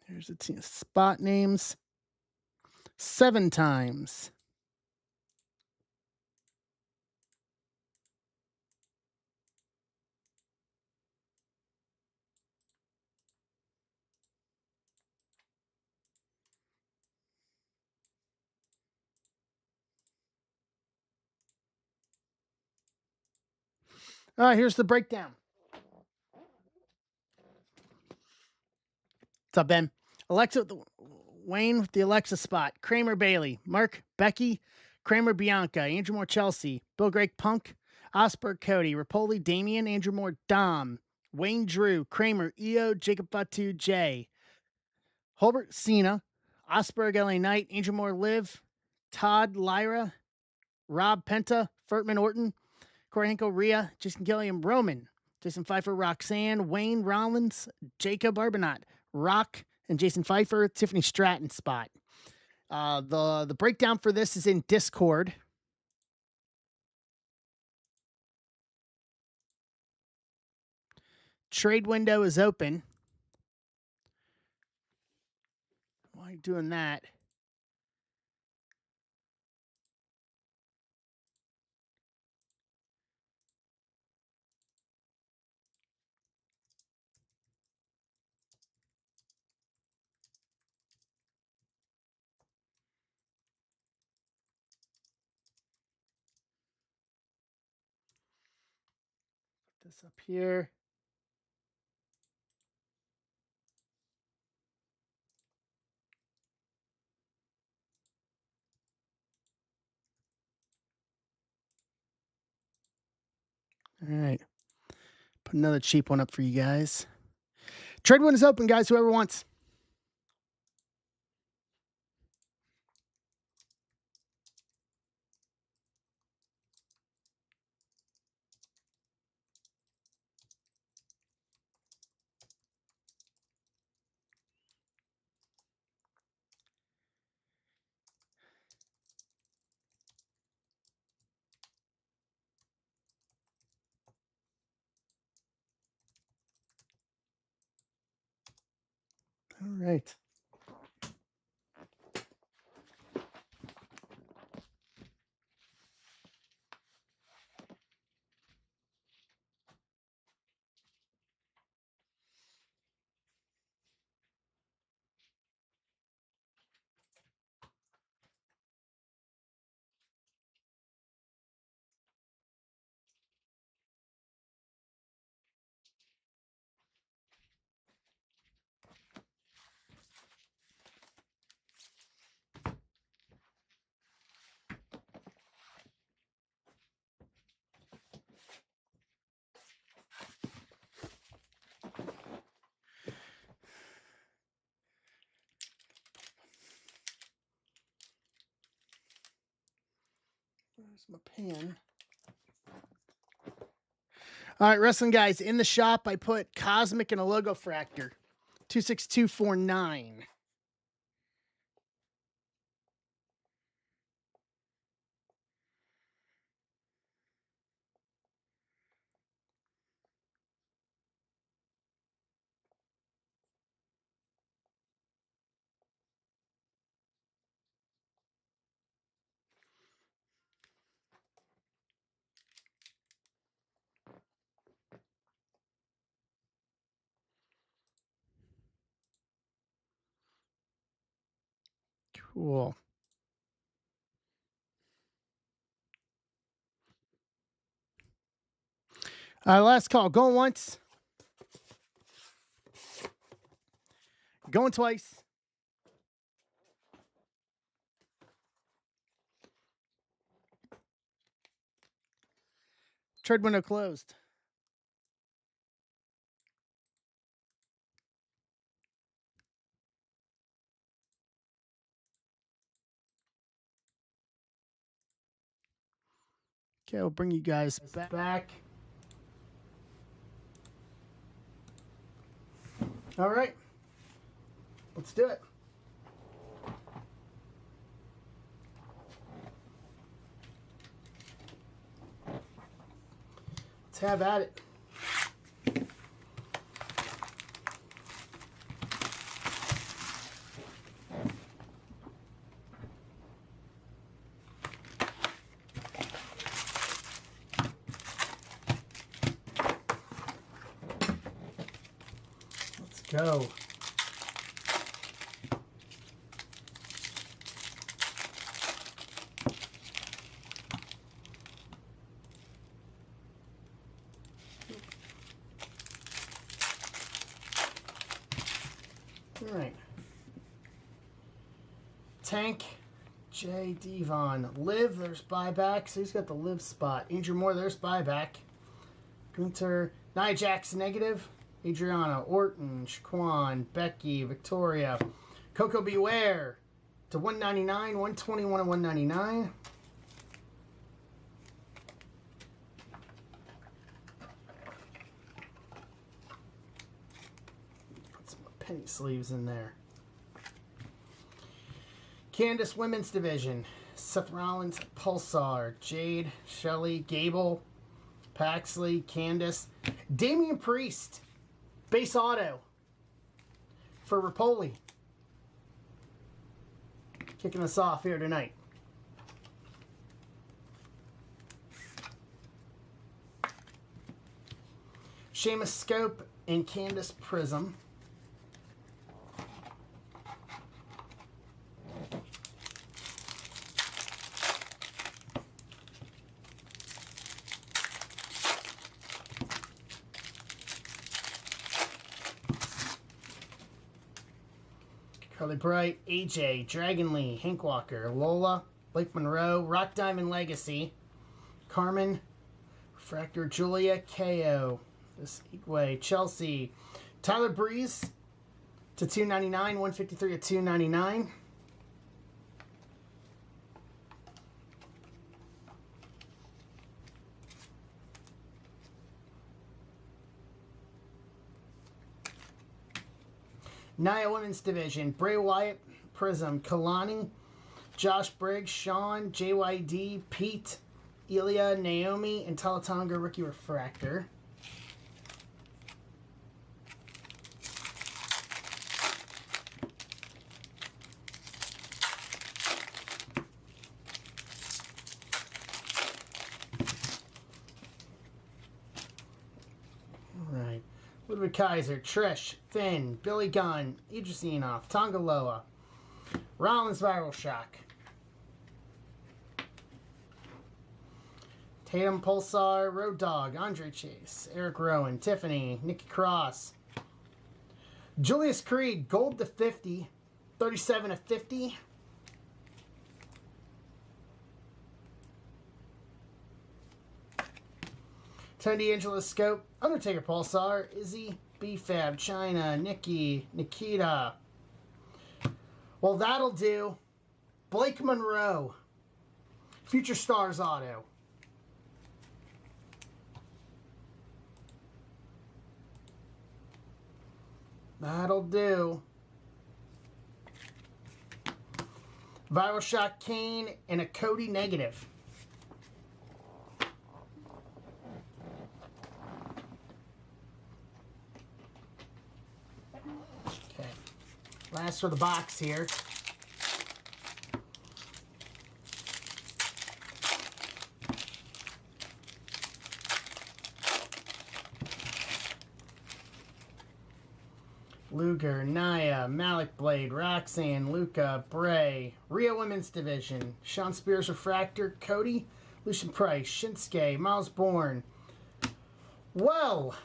Here's the team spot names. 7 times. All right, here's the breakdown. What's up, Ben? Wayne with the Alexa spot. Kramer Bailey. Mark Becky. Kramer Bianca. Andrew Moore Chelsea. Bill Greg Punk. Osberg Cody. Rapoli Damian. Andrew Moore Dom. Wayne Drew. Kramer Io. Jacob Fatu J. Holbert Cena. Osberg LA Knight. Andrew Moore Liv. Todd Lyra. Rob Penta. Furtman Orton. Corey Henko Rhea. Jason Gilliam Roman. Jason Pfeiffer Roxanne. Wayne Rollins. Jacob Arbonat. Rock and Jason Pfeiffer, Tiffany Stratton spot. The breakdown for this is in Discord. Trade window is open. Why are you doing that? Put this up here. All right. Put another cheap one up for you guys. Trade window is open, guys. Whoever wants. All right. Where's my pen? All right, wrestling guys, in the shop, I put Cosmic and a Logo Fractor. 26249. Cool. Last call. Going once. Going twice. Trade window closed. Okay, I'll bring you guys back. All right. Let's do it. Let's have at it. Let's go. All right. Tank, J. Devon. Liv, there's buyback. So he's got the live spot. Adrian Moore, there's buyback. Gunter, Nia Jax, negative. Adriana, Orton, Shaquan, Becky, Victoria. Coco Beware to 199, 121 and 199. Put some penny sleeves in there. Candice Women's Division. Seth Rollins, Pulsar, Jade, Shelly, Gable, Paxley, Candice. Damian Priest. Base auto for Rapoli. Kicking us off here tonight. Sheamus Scope and Candice Prism. Carly Bright, AJ, Dragon Lee, Hank Walker, Lola, Blake Monroe, Rock Diamond Legacy, Carmen, Refractor Julia, KO, this Igwe, Chelsea, Tyler Breeze to 299, 153 at 299. Nia Women's Division, Bray Wyatt, Prism, Kalani, Josh Briggs, Sean, JYD, Pete, Ilya, Naomi, and Talatonga Rookie Refractor. Ludwig Kaiser, Trish, Finn, Billy Gunn, Idris Enoff, Tongaloa, Rollins Viral Shock, Tatum Pulsar, Road Dogg, Andre Chase, Eric Rowan, Tiffany, Nikki Cross, Julius Creed, Gold to 50, 37 of 50. Tony D'Angelo Scope, Undertaker Pulsar, Izzy, B-Fab, China, Nikki, Nikita. Well, that'll do. Blake Monroe, Future Stars auto. That'll do. Viral Shot Kane and a Cody negative. Okay. Last for the box here. Luger, Nia, Malik Blade, Roxanne, Luca, Bray, Rio Women's Division, Sean Spears Refractor, Cody, Lucian Price, Shinsuke, Miles Bourne. Well,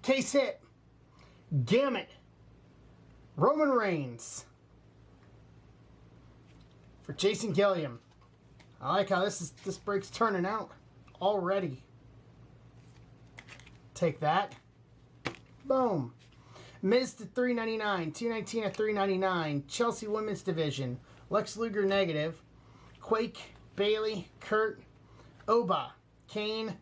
case hit, Gamut, Roman Reigns for Jason Gilliam. I like how this break's turning out already. Take that. Boom. Miz to $3.99. 219 at $3.99. Chelsea Women's Division. Lex Luger negative. Quake, Bailey, Kurt, Oba, Kane,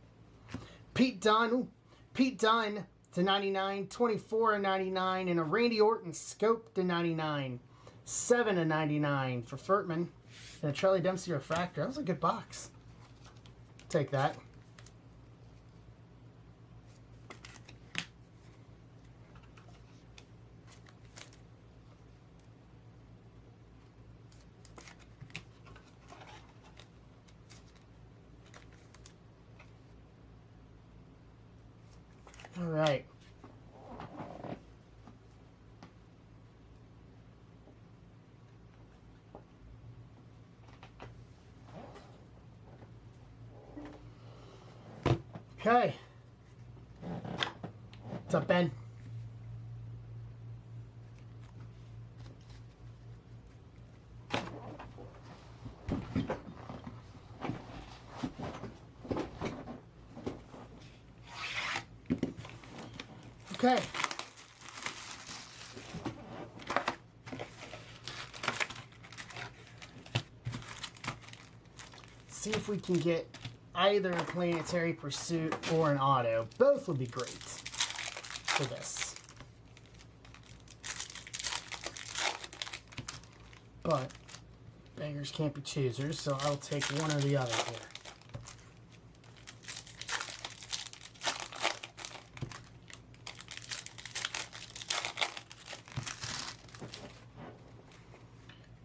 Pete Dunne. Pete Dunne to $99. 24 and $99. And a Randy Orton scope to $99. 7 and $99 for Furtman. And a Charlie Dempsey refractor. That was a good box. Take that. All right. Okay. What's up, Ben? Okay. See if we can get either a Planetary Pursuit or an auto. Both would be great for this. But beggars can't be choosers, so I'll take one or the other here.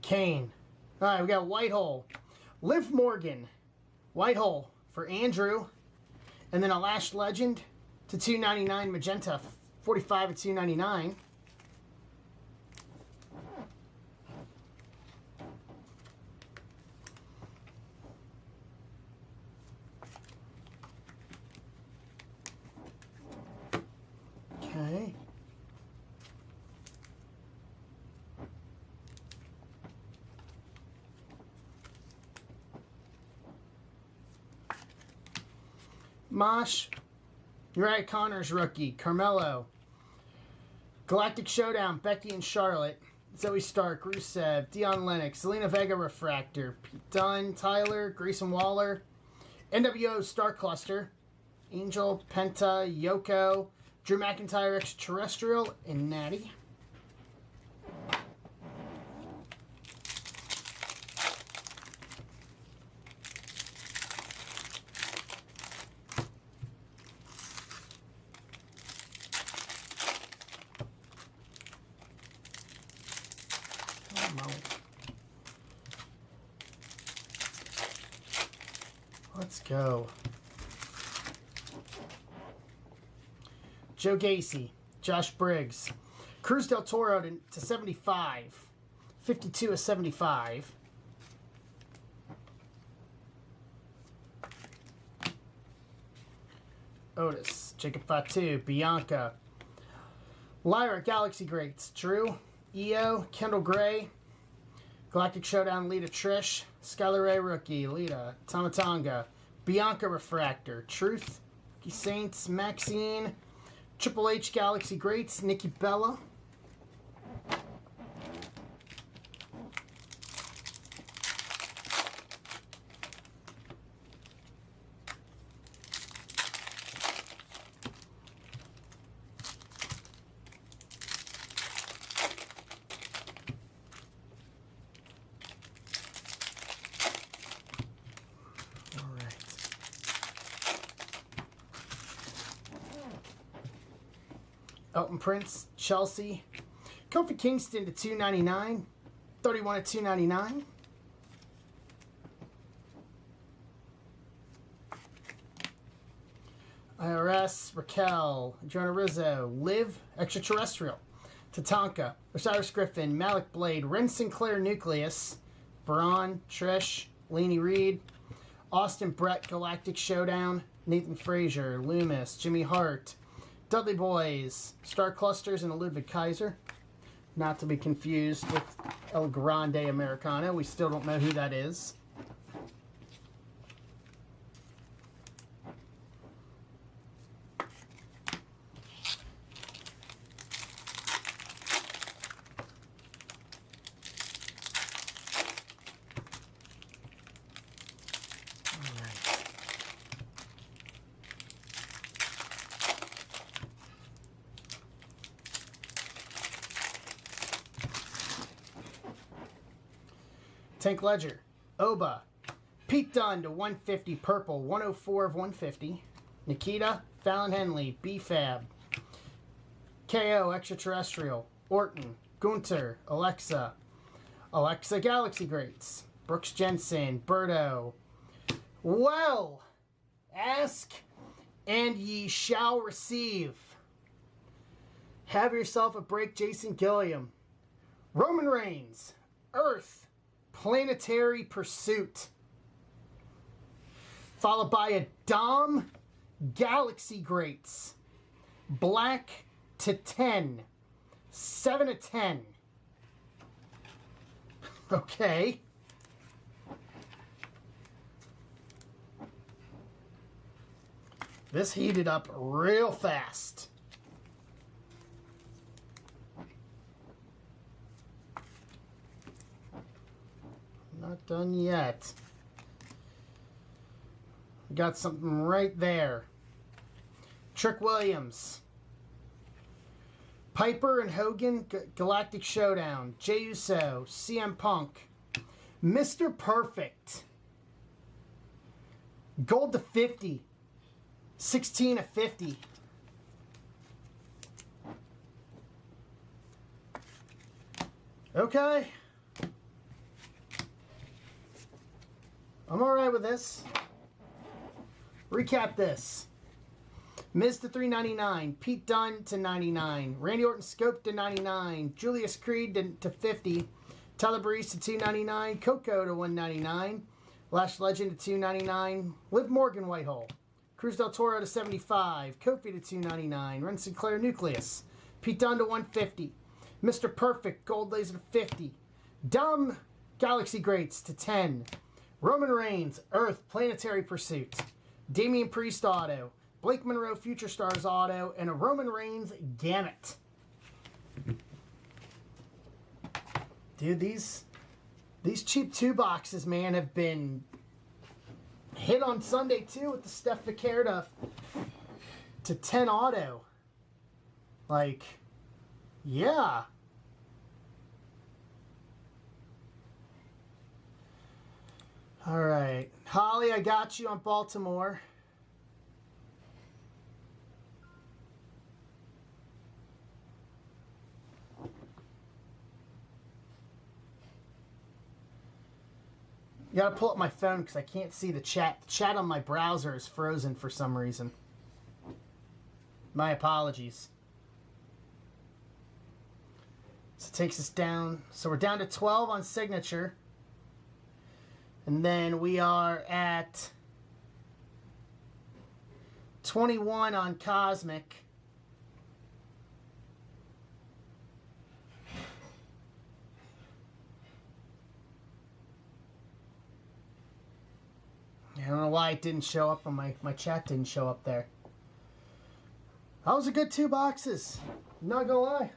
Kane. All right, we got Whitehole. Liv Morgan. Whitehole for Andrew. And then a Lash Legend to $2.99. Magenta, 45 at $2.99. Okay. Mosh, Uriah Connors rookie, Carmelo, Galactic Showdown, Becky and Charlotte, Zoe Stark, Rusev, Dion Lennox, Zelina Vega refractor, Pete Dunne, Tyler, Grayson Waller, NWO Star Cluster, Angel, Penta, Yoko, Drew McIntyre Extraterrestrial, and Natty. Let's go. Joe Gacy, Josh Briggs, Cruz del Toro to 75, 52 of 75. Otis, Jacob Fatu, Bianca, Lyra, Galaxy Greats, Drew, EO, Kendall Gray, Galactic Showdown, Lita Trish, Skylar Ray rookie, Lita, Tamatanga, Bianca Refractor, Truth, Saints, Maxine, Triple H Galaxy Greats, Nikki Bella. Elton Prince, Chelsea. Kofi Kingston to 299. 31 to 299. IRS, Raquel, Jonah Rizzo, Liv, Extraterrestrial, Tatanka, Osiris Griffin, Malik Blade, Ren Sinclair Nucleus, Braun, Trish, Laney Reed, Austin Brett, Galactic Showdown, Nathan Frazier, Loomis, Jimmy Hart, Dudley Boys, Star Clusters, and Ludwig Kaiser. Not to be confused with El Grande Americano. We still don't know who that is. Tank Ledger, Oba, Pete Dunne to 150 purple, 104 of 150. Nikita, Fallon Henley, B-Fab, KO Extraterrestrial, Orton, Gunter, Alexa Galaxy Greats, Brooks Jensen, Birdo. Well, ask and ye shall receive. Have yourself a break, Jason Gilliam. Roman Reigns, Earth, Planetary Pursuit. Followed by a Dom, Galaxy Greats. Black to 10. 7 to 10. Okay. This heated up real fast. Not done yet. Got something right there. Trick Williams. Piper and Hogan, Galactic Showdown. Jey Uso, CM Punk. Mr. Perfect. Gold to 50. 16 to 50. Okay. I'm alright with this. Recap this. Miz to 399. Pete Dunne to 99. Randy Orton Scope to 99. Julius Creed to 50. Tyler Breeze to 299. Coco to 199. Lash Legend to 299. Liv Morgan Whitehall. Cruz del Toro to 75. Kofi to 299. Ren Sinclair Nucleus. Pete Dunne to 150. Mr. Perfect Gold Laser to 50. Dumb Galaxy Greats to 10. Roman Reigns, Earth, Planetary Pursuit. Damian Priest Auto. Blake Monroe, Future Stars Auto. And a Roman Reigns Gamut. Dude, these cheap 2 boxes, man, have been hit on Sunday, too, with the Steph Vicaire to 10 auto. Like, yeah. All right. Holly, I got you on Baltimore. You gotta pull up my phone because I can't see the chat. The chat on my browser is frozen for some reason. My apologies. So it takes us down. So we're down to 12 on signature. And then we are at 21 on Cosmic. I don't know why it didn't show up on my chat didn't show up there. That was a good 2 boxes. Not gonna lie.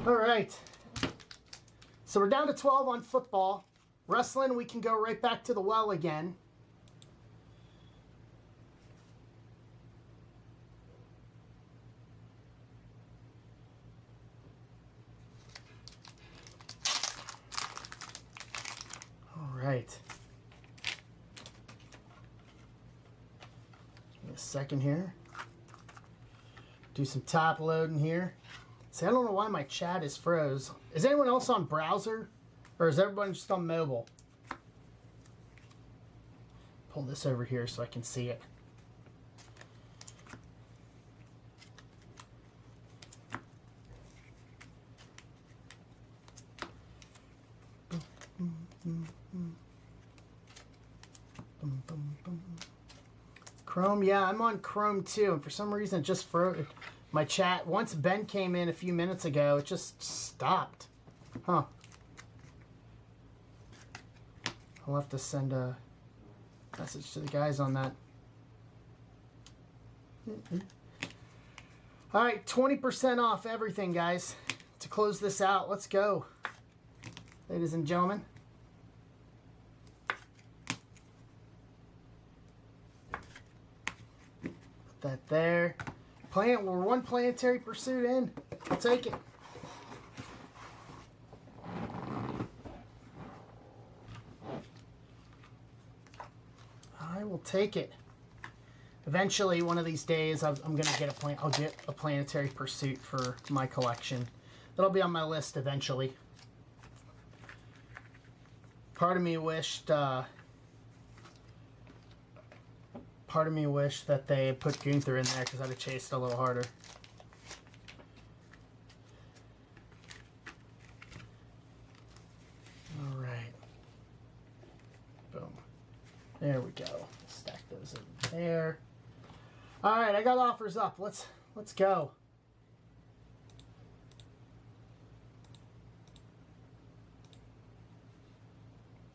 All right. So we're down to 12 on football. Wrestling, we can go right back to the well again. second here. Do some top loading here. See, I don't know why my chat is froze. Is anyone else on browser? Or is everyone just on mobile? Pull this over here so I can see it. Chrome, yeah, I'm on Chrome too, and for some reason it just froze my chat. Once Ben came in a few minutes ago, it just stopped. Huh. I'll have to send a message to the guys on that. All right, 20% off everything, guys. To close this out, let's go, ladies and gentlemen. Put that there. We're one planetary pursuit in. I'll take it. I will take it. Eventually, one of these days, I'm gonna get I'll get a planetary pursuit for my collection. That'll be on my list eventually. Part of me wished that they had put Gunther in there because I'd have chased a little harder. All right. Boom. There we go. Stack those in there. All right, I got offers up. Let's go.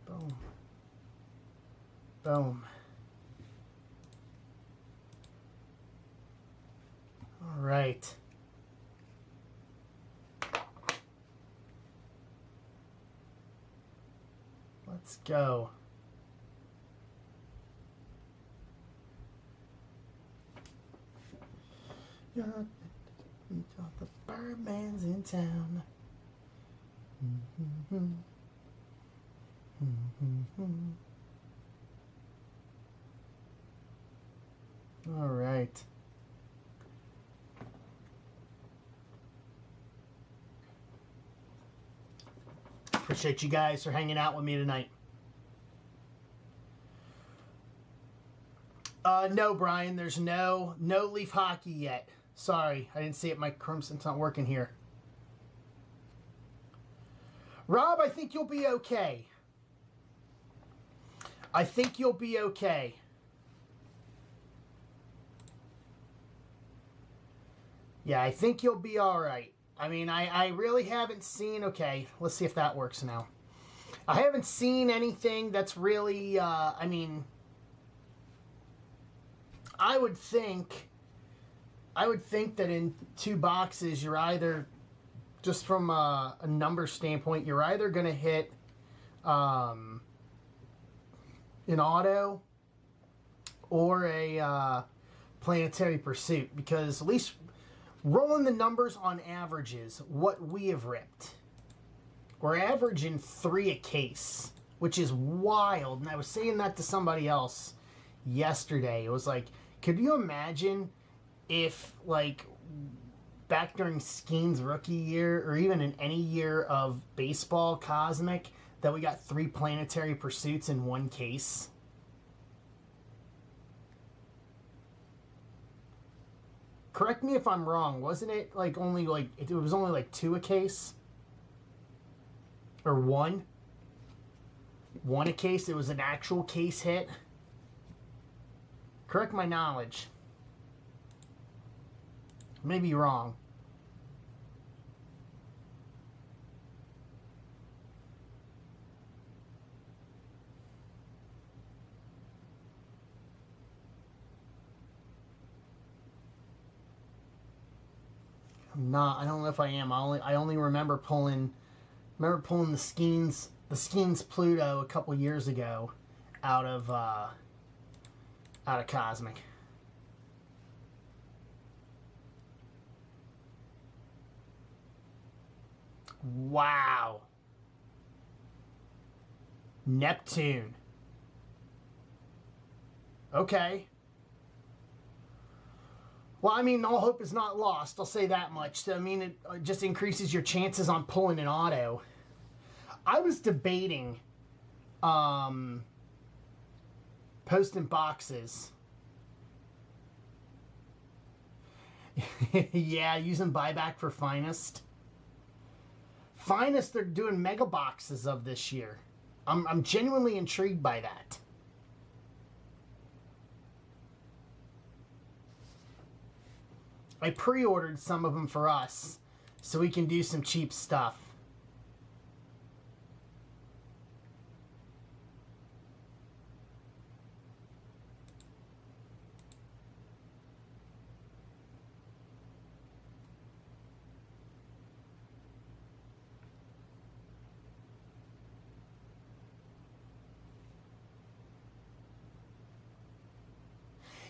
Boom. Boom. All right. Let's go. The Birdman's in town. All right. Appreciate you guys for hanging out with me tonight. No, Brian, there's no Leaf hockey yet. Sorry, I didn't see it. My Crimson's not working here. Rob, I think you'll be okay. I think you'll be okay. Yeah, I think you'll be all right. I mean, I really haven't seen... Okay, let's see if that works now. I haven't seen anything that's really... I mean... I would think that in 2 boxes, you're either... Just from a number standpoint, you're either going to hit an auto or a planetary pursuit. Because at least... Rolling the numbers on averages, what we have ripped. We're averaging 3 a case, which is wild. And I was saying that to somebody else yesterday. It was like, could you imagine if, like, back during Skeen's rookie year, or even in any year of baseball cosmic, that we got 3 planetary pursuits in 1 case? Correct me if I'm wrong. Wasn't it like only like it was only like 2 a case? Or 1? 1 a case? It was an actual case hit? Correct my knowledge. Maybe wrong. I don't know if I am. I only remember pulling the Skeen's Pluto a couple years ago out of Cosmic. Wow. Neptune. Okay. Well, I mean, all hope is not lost. I'll say that much. So, I mean, it just increases your chances on pulling an auto. I was debating posting boxes. Yeah, using buyback for Finest. Finest, they're doing mega boxes of this year. I'm genuinely intrigued by that. I pre-ordered some of them for us so we can do some cheap stuff.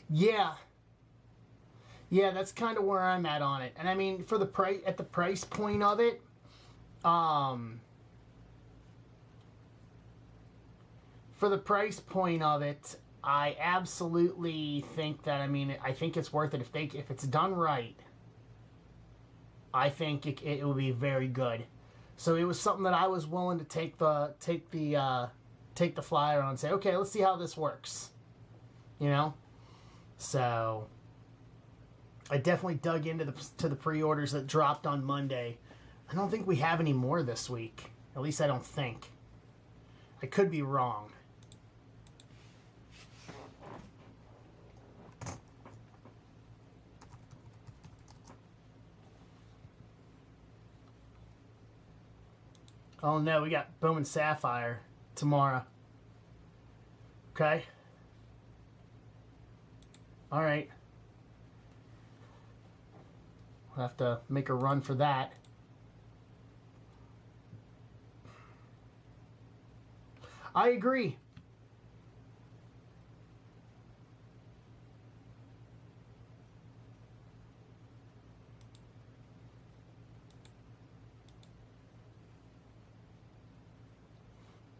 Yeah. Yeah, that's kind of where I'm at on it. And I mean, for the price, at the price point of it, for the price point of it, I absolutely think that, I mean, I think it's worth it if it's done right. I think it will be very good. So it was something that I was willing to take the flyer on and say, okay, let's see how this works. You know, so I definitely dug into the pre-orders that dropped on Monday. I don't think we have any more this week. At least I don't think. I could be wrong. Oh no, we got Bowman Sapphire tomorrow. Okay. Alright. We'll have to make a run for that. I agree.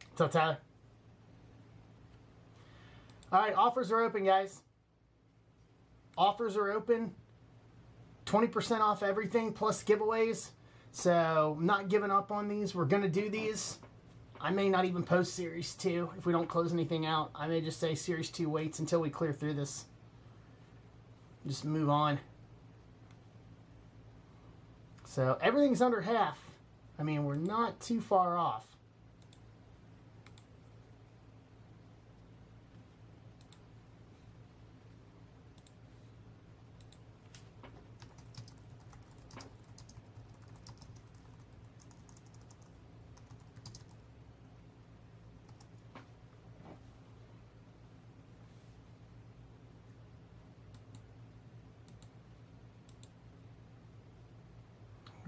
What's up, Tyler? Alright, offers are open, guys. Offers are open. 20% off everything plus giveaways. So I'm not giving up on these. We're going to do these. I may not even post Series 2 if we don't close anything out. I may just say Series 2 waits until we clear through this. Just move on. So everything's under half. I mean, we're not too far off.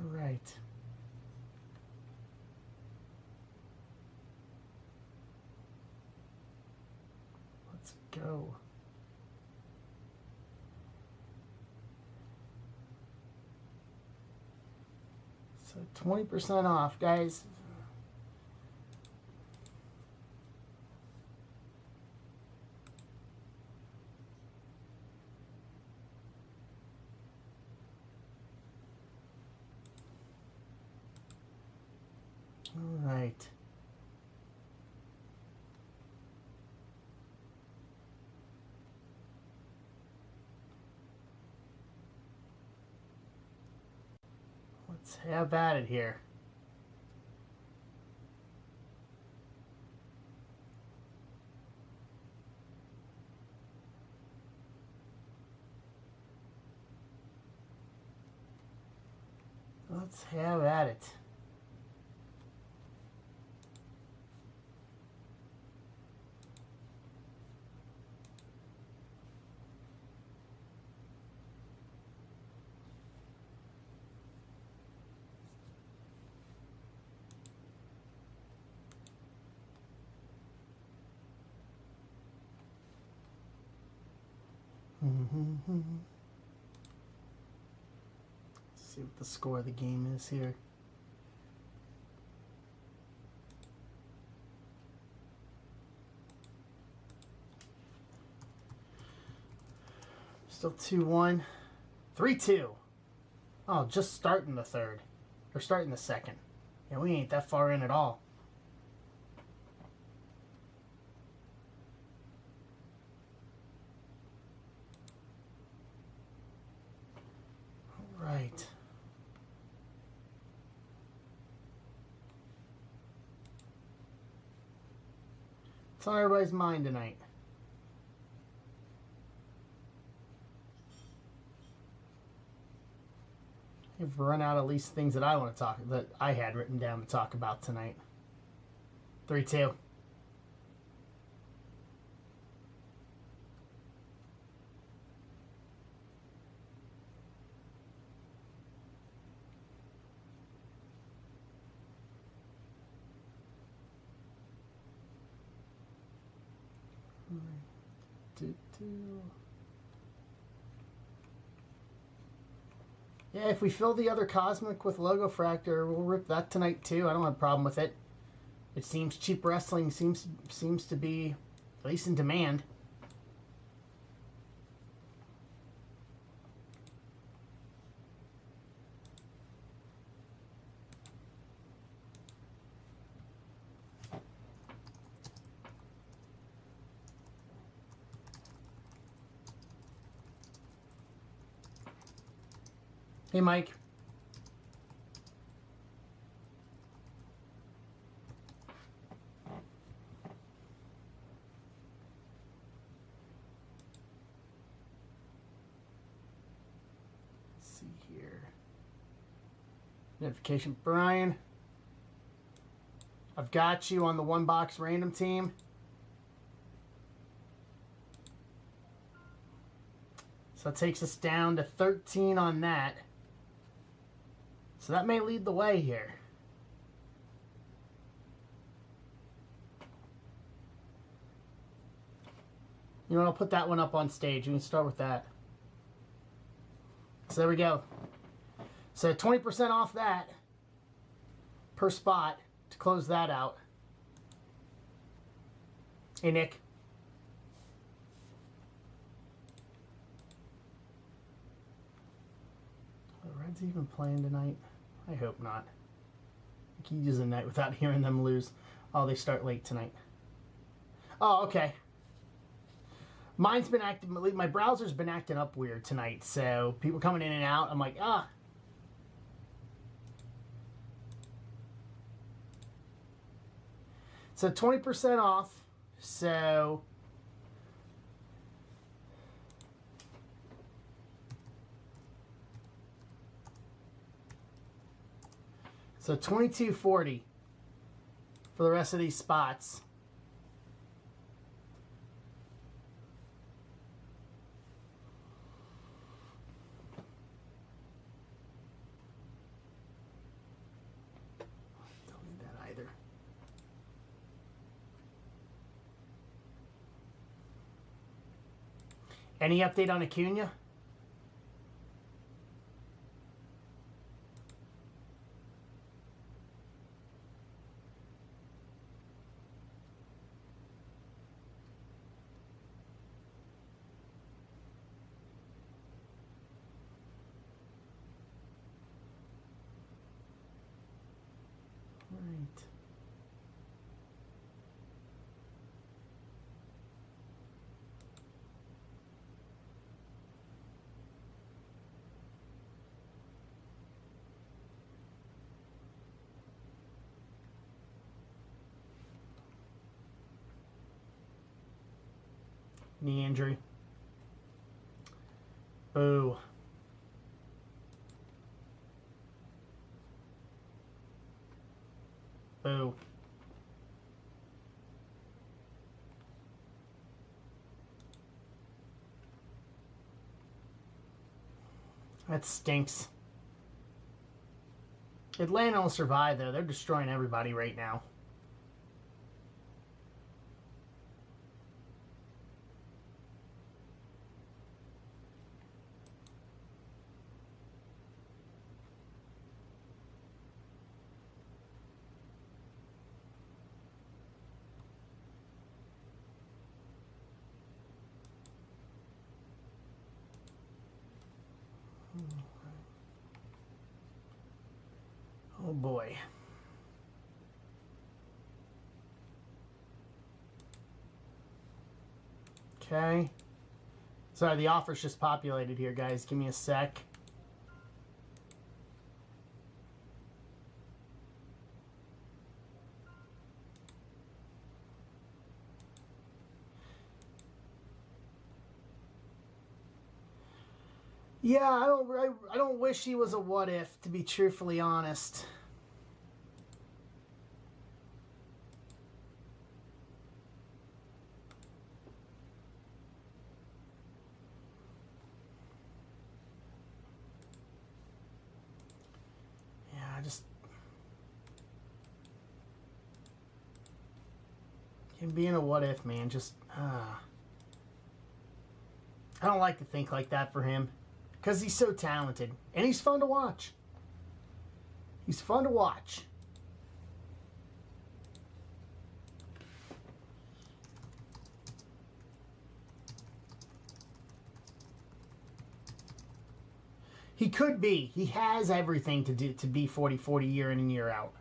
Right. Let's go. So 20% off, guys. All right. Let's have at it here. Let's have at it. Let's see what the score of the game is here. Still 2-1. 3-2. Oh, just starting the third. Or starting the second. Yeah, we ain't that far in at all. All right. What's on everybody's mind tonight? I've run out at least things that I want to talk that I had written down to talk about tonight. 3-2. Yeah, if we fill the other Cosmic with Logo Fractor, we'll rip that tonight too. I don't have a problem with it. It seems cheap wrestling seems to be at least in demand. Hey, Mike. Let's see here. Notification, Brian. I've got you on the one box random team. So that takes us down to 13 on that. So that may lead the way here. You know what, I'll put that one up on stage. We can start with that. So there we go. So 20% off that per spot to close that out. Hey, Nick. Are the Reds even playing tonight? I hope not. I keep using that without hearing them lose. Oh, they start late tonight. Oh, okay. Mine's been acting, my browser's been acting up weird tonight, so people coming in and out, I'm like, ah. So 20% off, so $22.40 for the rest of these spots. Don't need that either. Any update on Acuna? Right. Knee injury. Boo. Boo. That stinks. Atlanta will survive, though. They're destroying everybody right now. Oh boy. Okay. Sorry, the offer's just populated here, guys. Give me a sec. Yeah, I don't wish he was a what if, to be truthfully honest. Yeah, him being a what if, man, I don't like to think like that for him. Because he's so talented. And he's fun to watch. He's fun to watch. He could be. He has everything to be 40-40 year in and year out.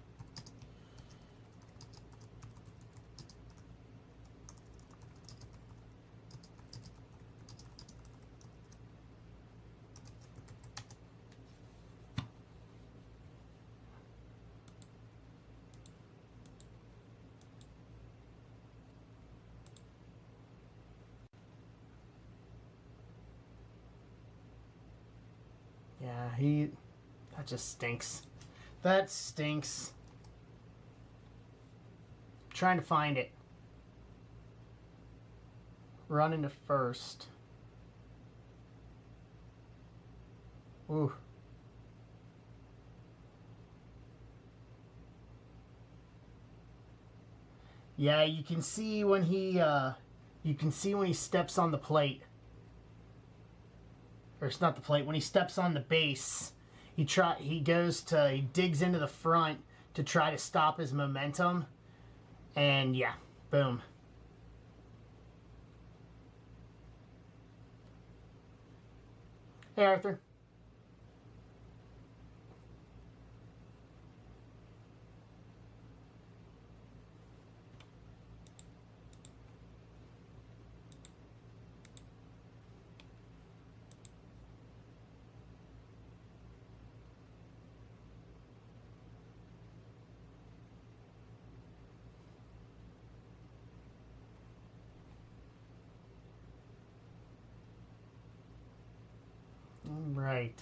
Yeah, that just stinks. That stinks. Trying to find it. Run into first. Ooh. Yeah, you can see when he steps on the plate. Or it's not the plate. When he steps on the base, he digs into the front to try to stop his momentum. And yeah, boom. Hey, Arthur. Right.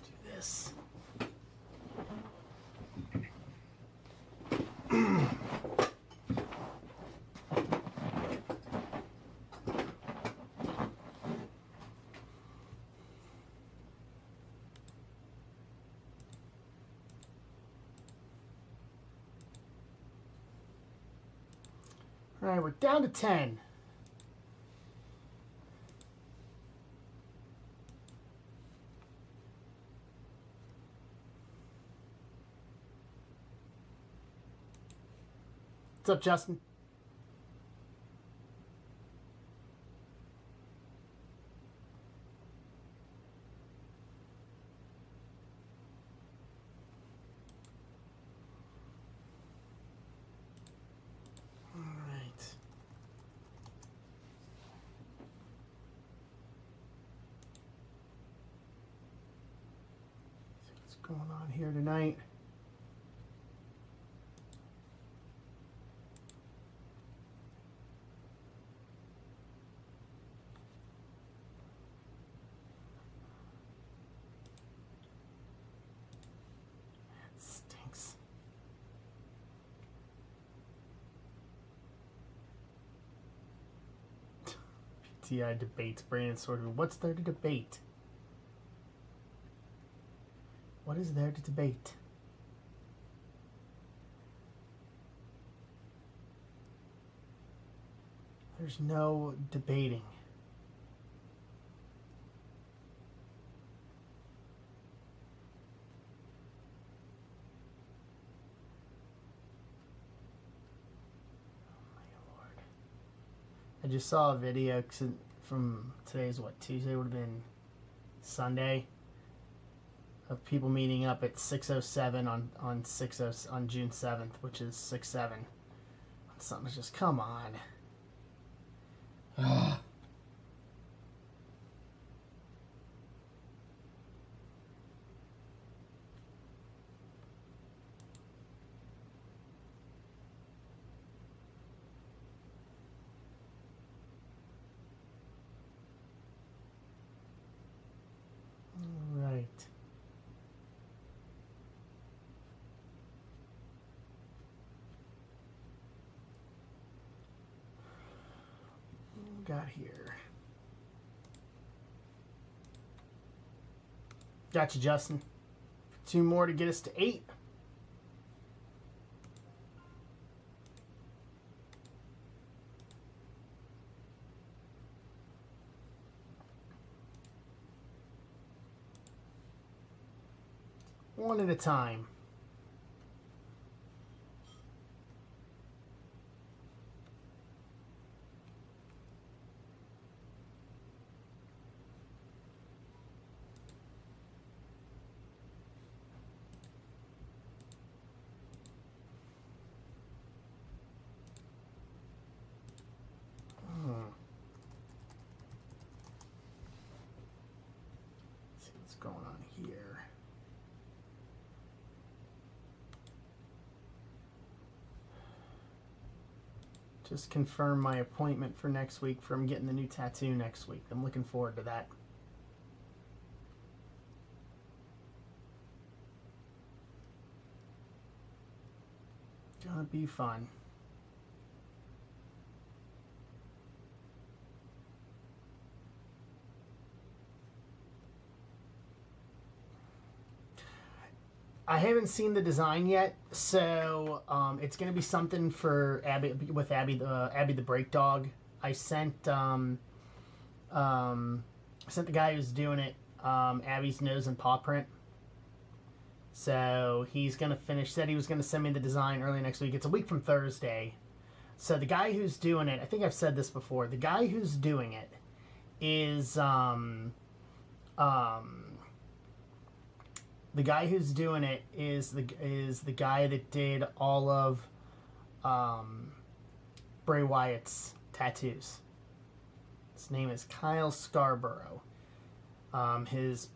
Do this. All right, we're down to 10. What's up, Justin? All right. See what's going on here tonight. TI debates Brandon Sorter. What's there to debate? What is there to debate? There's no debating. I just saw a video from today's Tuesday, would have been Sunday, of people meeting up at 6:07 on June 7th, which is 6/7. Something's just, come on. Ugh. Right. What we got here? Gotcha, Justin. 2 more to get us to 8. One at a time. Let's see what's going on here. Just confirm my appointment for next week from getting the new tattoo next week. I'm looking forward to that. Gonna be fun. I haven't seen the design yet, so it's going to be something for Abby, with Abby the Break Dog. I sent the guy who's doing it Abby's nose and paw print. So he's going to finish. Said he was going to send me the design early next week. It's a week from Thursday. So the guy who's doing it, I think I've said this before. The guy who's doing it is the guy who's doing it is the guy that did all of Bray Wyatt's tattoos. His name is Kyle Scarborough. His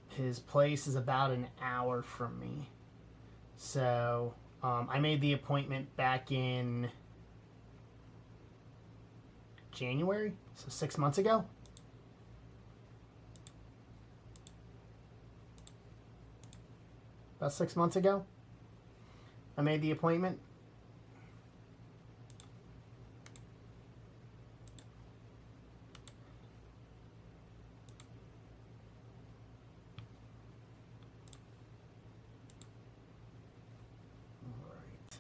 place is about an hour from me. So I made the appointment back in January, so 6 months ago. About 6 months ago, I made the appointment. All right.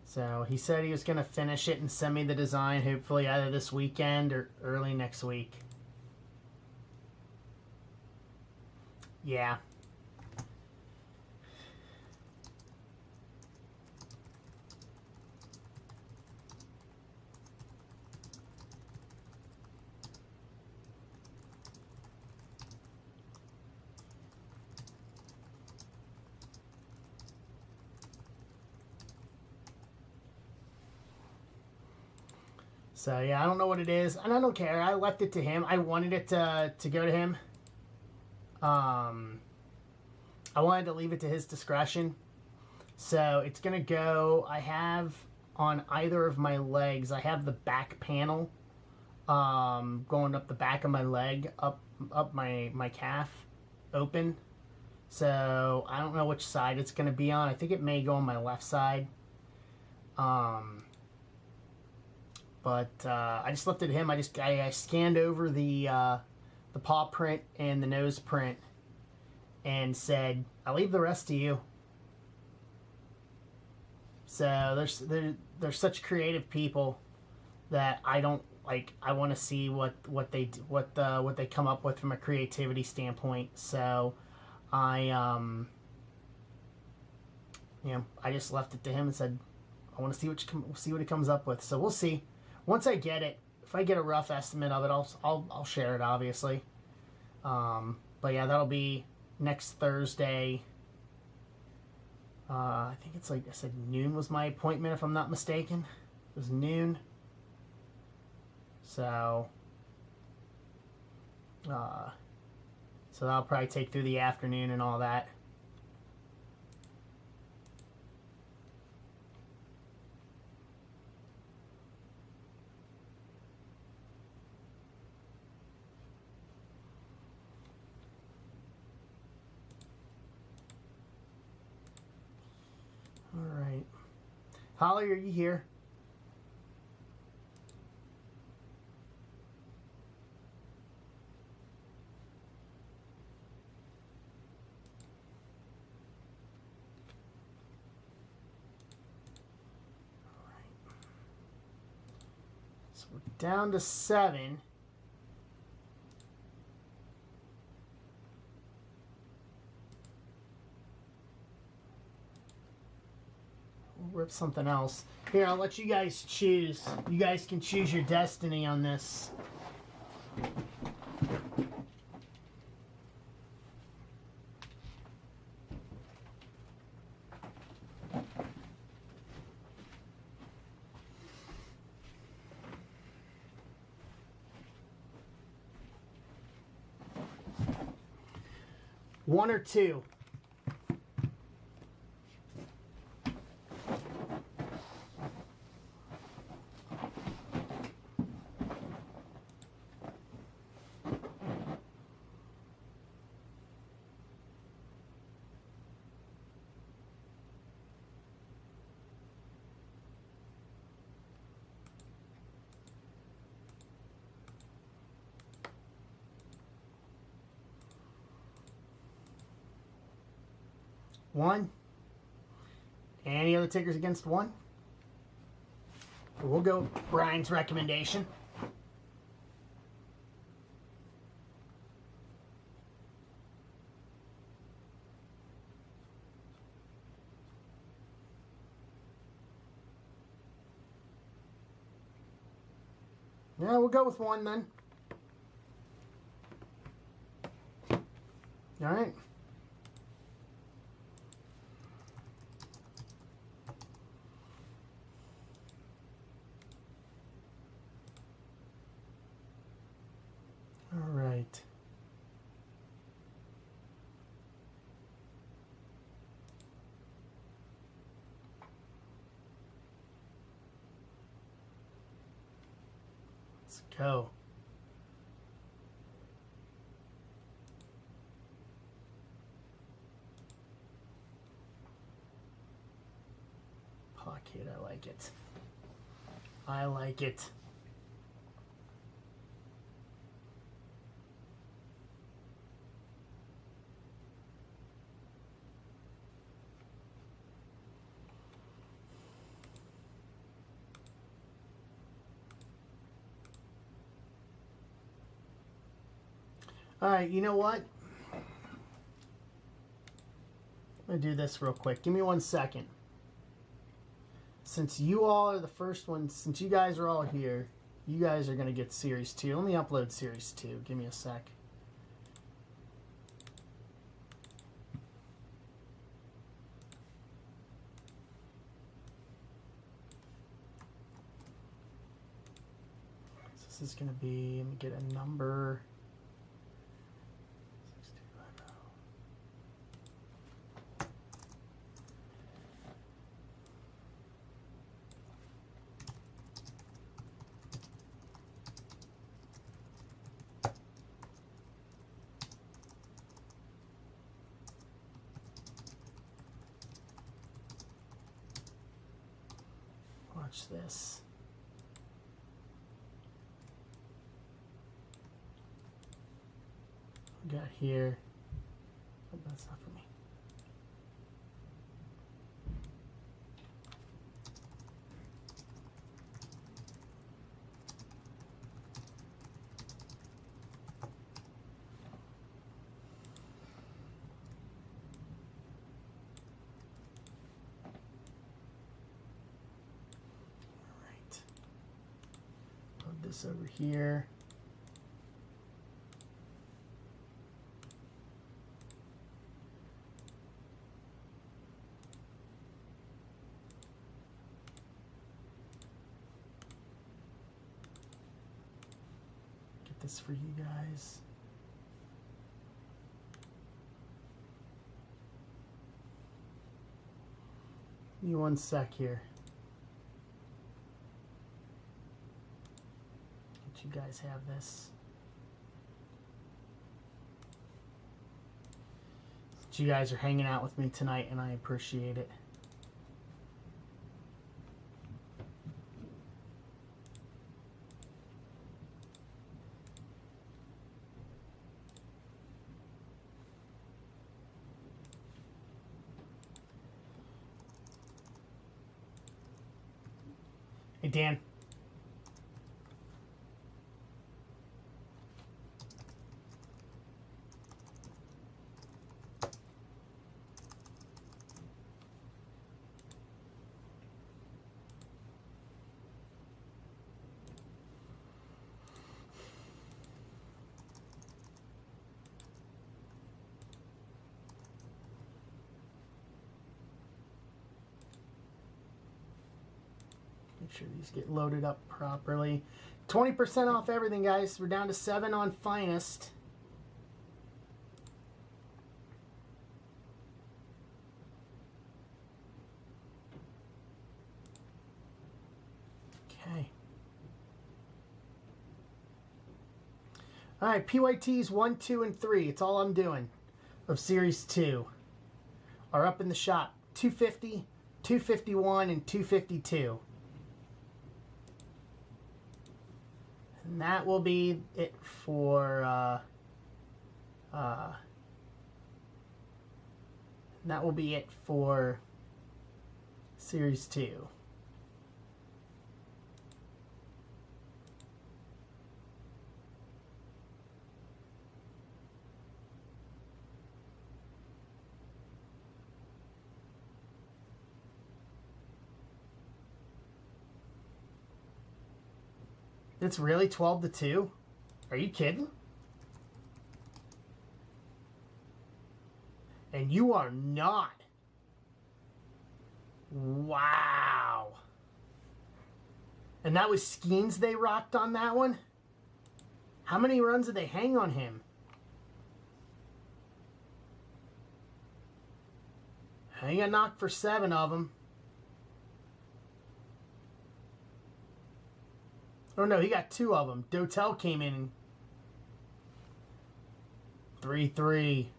So he said he was going to finish it and send me the design, hopefully either this weekend or early next week. Yeah. So yeah, I don't know what it is, and I don't care. I left it to him. I wanted it to go to him. I wanted to leave it to his discretion. So it's going to go, I have on either of my legs, I have the back panel going up the back of my leg, up my calf, open. So I don't know which side it's going to be on. I think it may go on my left side. But I just left it to him. I scanned over the paw print and the nose print and said, I'll leave the rest to you. So they're such creative people. that I don't like. I want to see what they do, what they come up with from a creativity standpoint. So I I just left it to him and said I want to see what he comes up with. So we'll see. Once I get it, if I get a rough estimate of it, I'll share it, obviously. But yeah, that'll be next Thursday. I think it's like I said, noon was my appointment, if I'm not mistaken. It was noon. So that'll probably take through the afternoon and all that. All right. Holly, are you here? All right. So we're down to 7. Rip something else. Here, I'll let you guys choose. You guys can choose your destiny on this. One or two. One. Any other takers against one? We'll go with Brian's recommendation. Yeah, we'll go with one then. All right. All right. Let's go. Pocket, I like it. I like it. All right, you know what? I'm going to do this real quick. Give me 1 second. Since you all are the first ones, since you guys are all here, you guys are going to get Series 2. Let me upload Series 2. Give me a sec. So this is going to be, let me get a number. Watch this. We got here. Oh, that's not for me. this over here. Get this for you guys. Give me one sec here. Let you guys have this. You guys are hanging out with me tonight, and I appreciate it. Hey, Dan. Make sure these get loaded up properly. 20% off everything, guys. We're down to 7 on Finest. Okay. All right, PYTs 1, 2, and 3. It's all I'm doing of Series 2 are up in the shop. 250, 251, and 252. And that will be it for Series 2. It's really 12 to 2? Are you kidding? And you are not. Wow. And that was Skeens they rocked on that one? How many runs did they hang on him? He got knocked for 7 of them. Oh no, he got 2 of them. Dotel came in 3-3.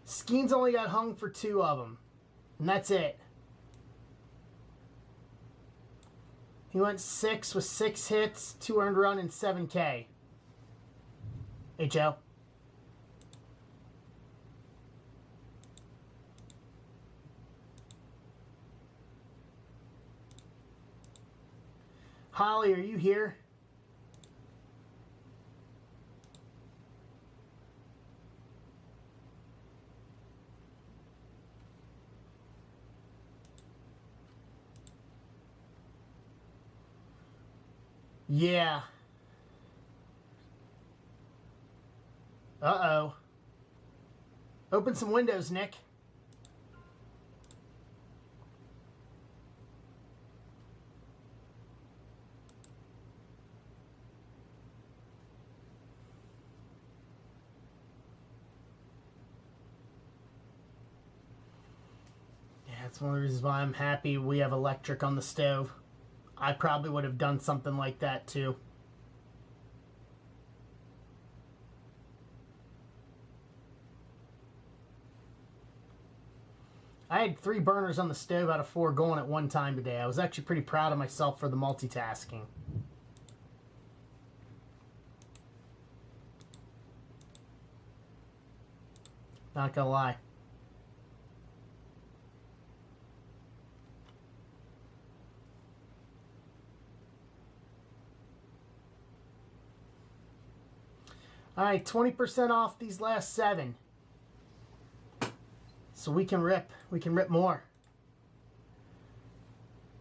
Skeens only got hung for 2 of them. And that's it. He went 6 with 6 hits, 2 earned run, and 7K. Hey, Joe. Holly, are you here? Yeah. Uh-oh. Open some windows, Nick. That's one of the reasons why I'm happy we have electric on the stove. I probably would have done something like that too. I had 3 burners on the stove out of 4 going at one time today. I was actually pretty proud of myself for the multitasking. Not gonna lie. All right, 20% off these last 7. So we can rip more.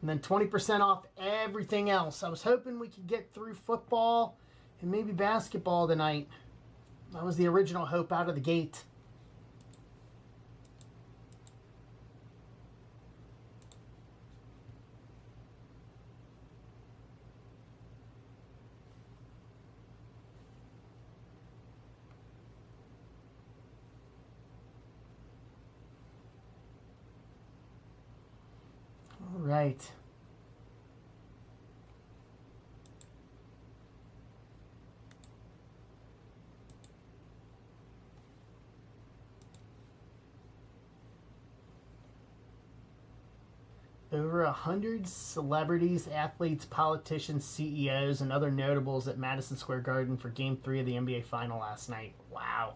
And then 20% off everything else. I was hoping we could get through football and maybe basketball tonight. That was the original hope out of the gate. All right. Over 100 celebrities, athletes, politicians, CEOs, and other notables at Madison Square Garden for Game 3 of the NBA Final last night. Wow.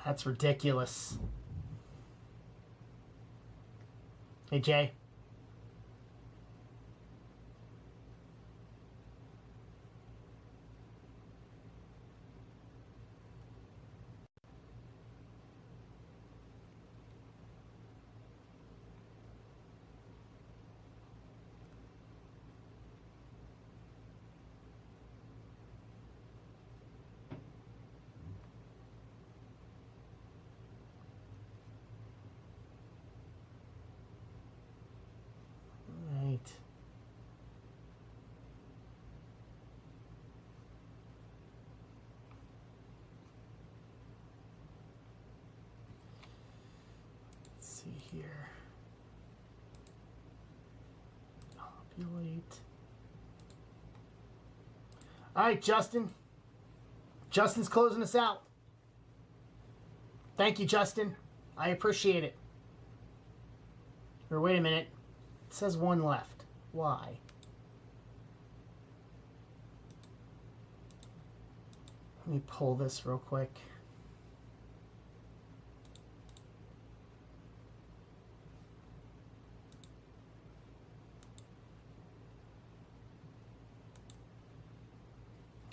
That's ridiculous. Hey, Jay. Right. Let's see here. Populate. All right, Justin. Justin's closing us out. Thank you, Justin. I appreciate it. Or wait a minute. It says one left. Why? Let me pull this real quick.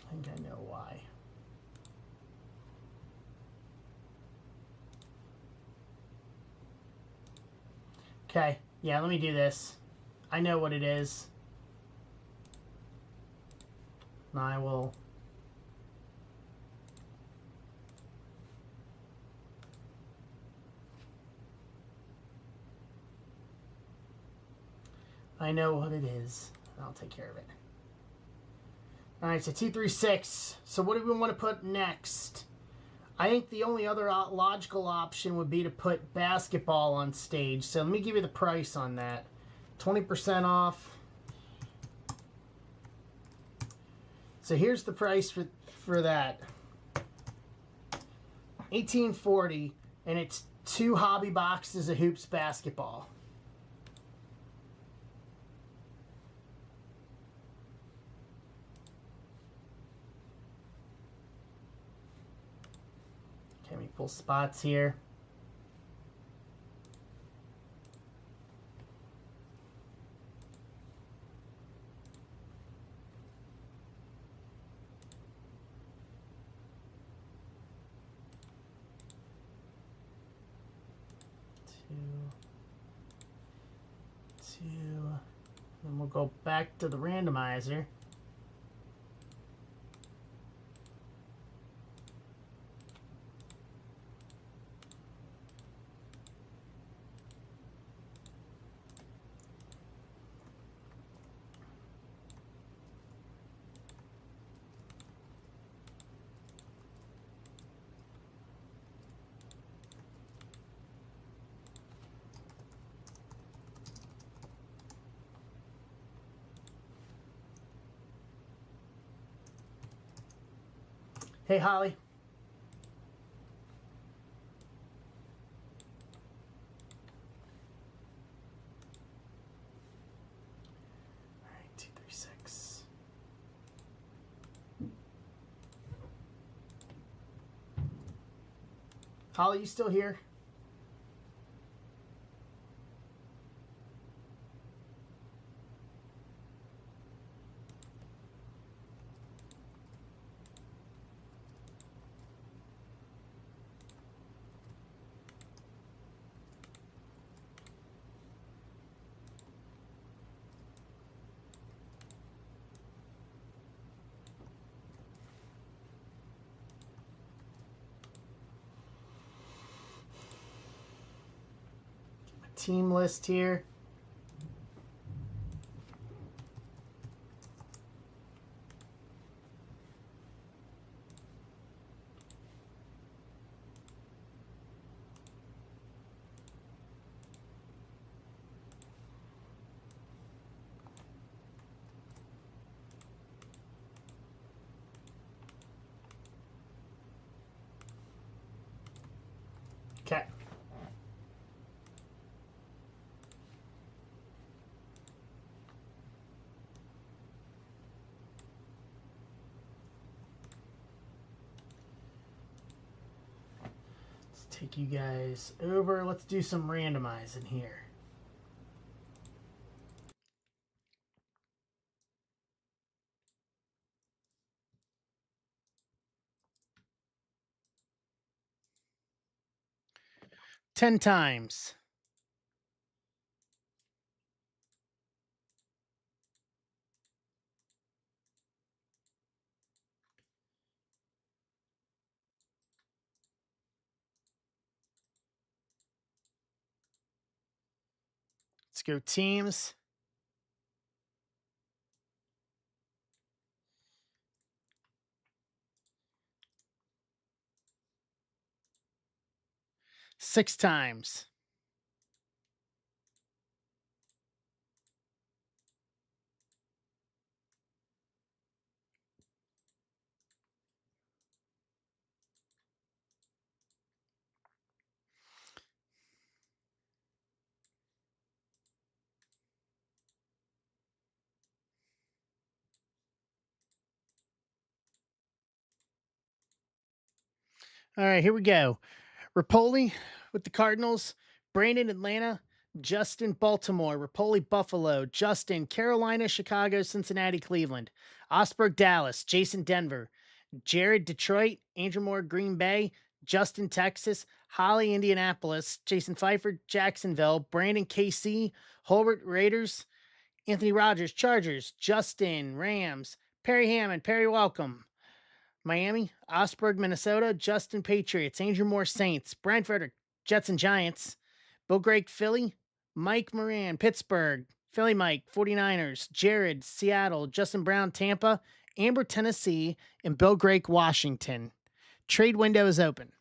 I think I know why. Okay, yeah, let me do this. I know what it is. And I will... I know what it is. I'll take care of it. Alright, so 236. So what do we want to put next? I think the only other logical option would be to put basketball on stage. So let me give you the price on that. 20% off. So here's the price for that. $18.40, and it's 2 hobby boxes of Hoops basketball. Okay, let me pull spots here. Two. Then we'll go back to the randomizer. Hey, Holly. All right, 236. Holly, you still here? team list here. Okay. Let's take you guys over. Let's do some randomizing here. Ten times. Let's go teams. Six times. All right, here we go. Rapoli with the Cardinals, Brandon Atlanta, Justin Baltimore, Rapoli Buffalo, Justin Carolina, Chicago, Cincinnati, Cleveland, Osberg Dallas, Jason Denver, Jared Detroit, Andrew Moore Green Bay, Justin Texas, Holly Indianapolis, Jason Pfeiffer Jacksonville, Brandon KC, Holbert Raiders, Anthony Rogers Chargers, Justin Rams, Perry Hammond, Perry Welcome, Miami, Osberg, Minnesota, Justin Patriots, Andrew Moore Saints, Brentford Jets and Giants, Bill Grake Philly, Mike Moran Pittsburgh, Philly Mike 49ers, Jared Seattle, Justin Brown Tampa, Amber Tennessee, and Bill Grake Washington. Trade window is open.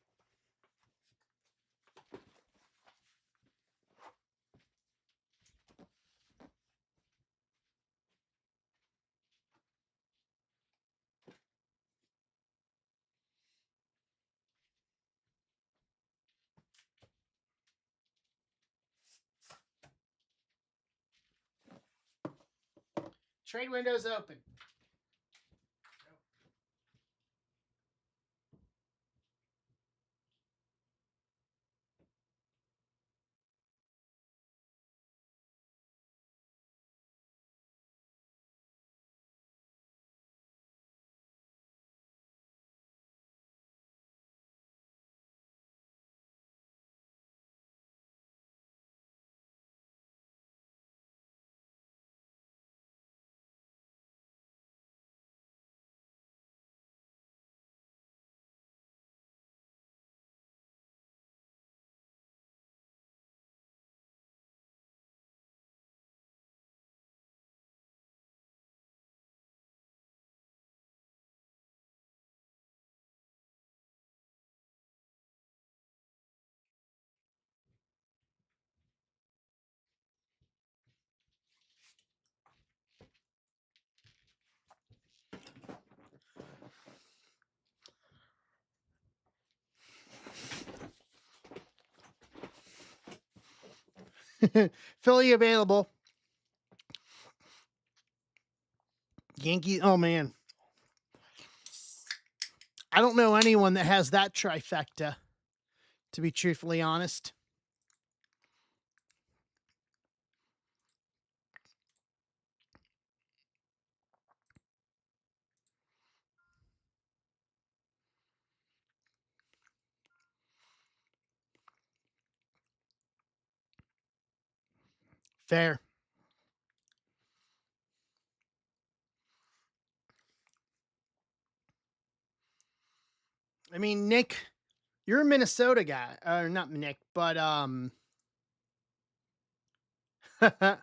Trade window is open. Philly available. Yankees. Oh man, I don't know anyone that has that trifecta. To be truthfully honest. Fair. I mean, Nick, you're a Minnesota guy, or not Nick, but Yeah.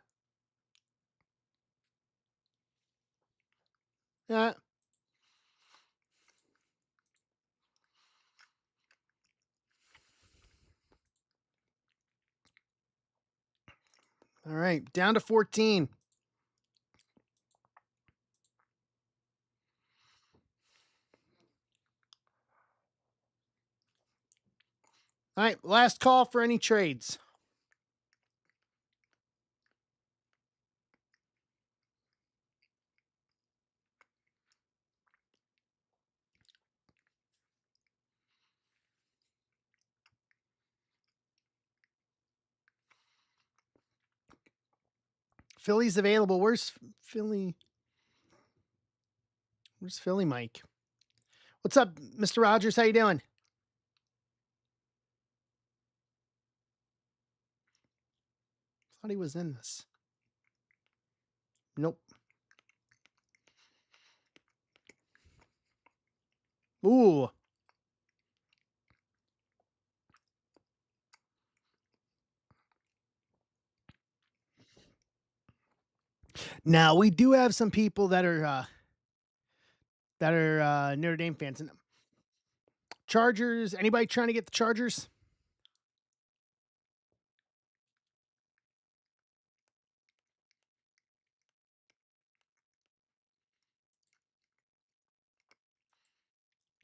All right, down to 14. All right, last call for any trades. Philly's available. Where's Philly? Where's Philly Mike? What's up, Mr. Rogers? How you doing? Thought he was in this. Nope. Ooh. Now we do have some people that are Notre Dame fans. And Chargers. Anybody trying to get the Chargers?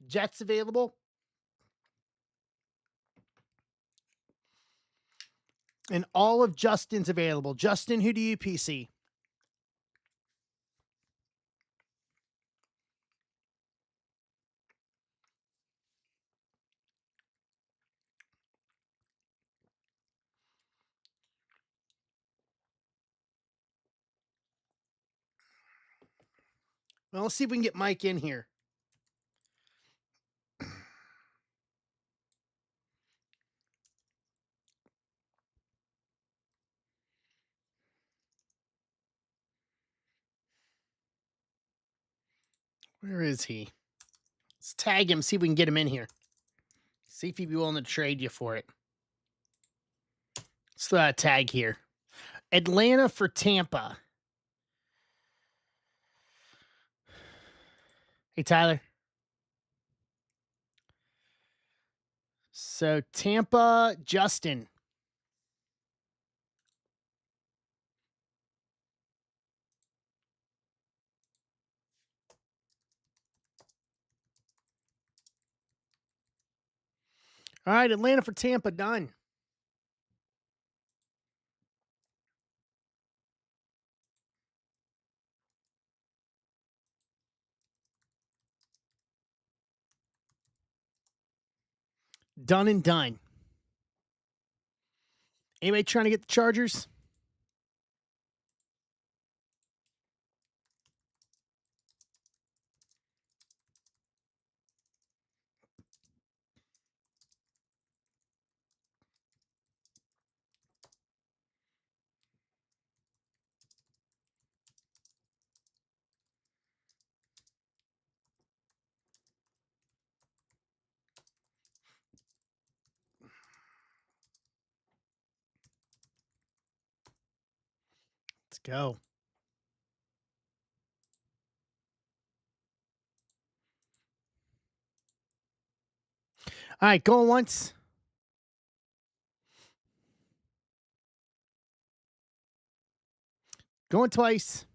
Jets available. And all of Justin's available. Justin, who do you PC? Well, let's see if we can get Mike in here. Where is he? Let's tag him, see if we can get him in here. See if he'd be willing to trade you for it. Let's tag here. Atlanta for Tampa. Hey, Tyler. So Tampa, Justin. All right, Atlanta for Tampa, done. Done and done. Anybody trying to get the Chargers? Let's go. All right, going once. Going twice.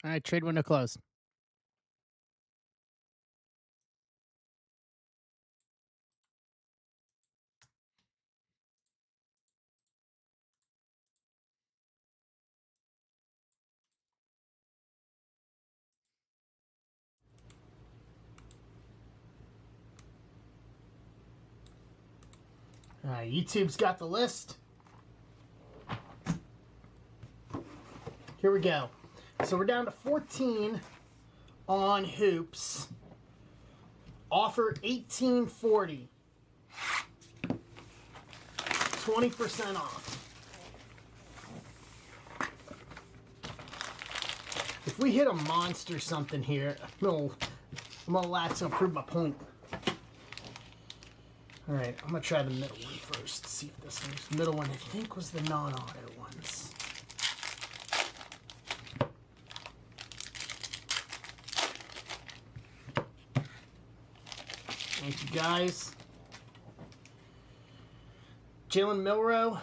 All right, trade window closed. All right, YouTube's got the list. Here we go. So we're down to 14 on hoops. Offer $18.40. 20% off. If we hit a monster something here, I'm gonna prove my point. All right, I'm going to try the middle one first. See if this one's the middle one, I think, was the non-auto ones. Thank you, guys. Jalen Milroe,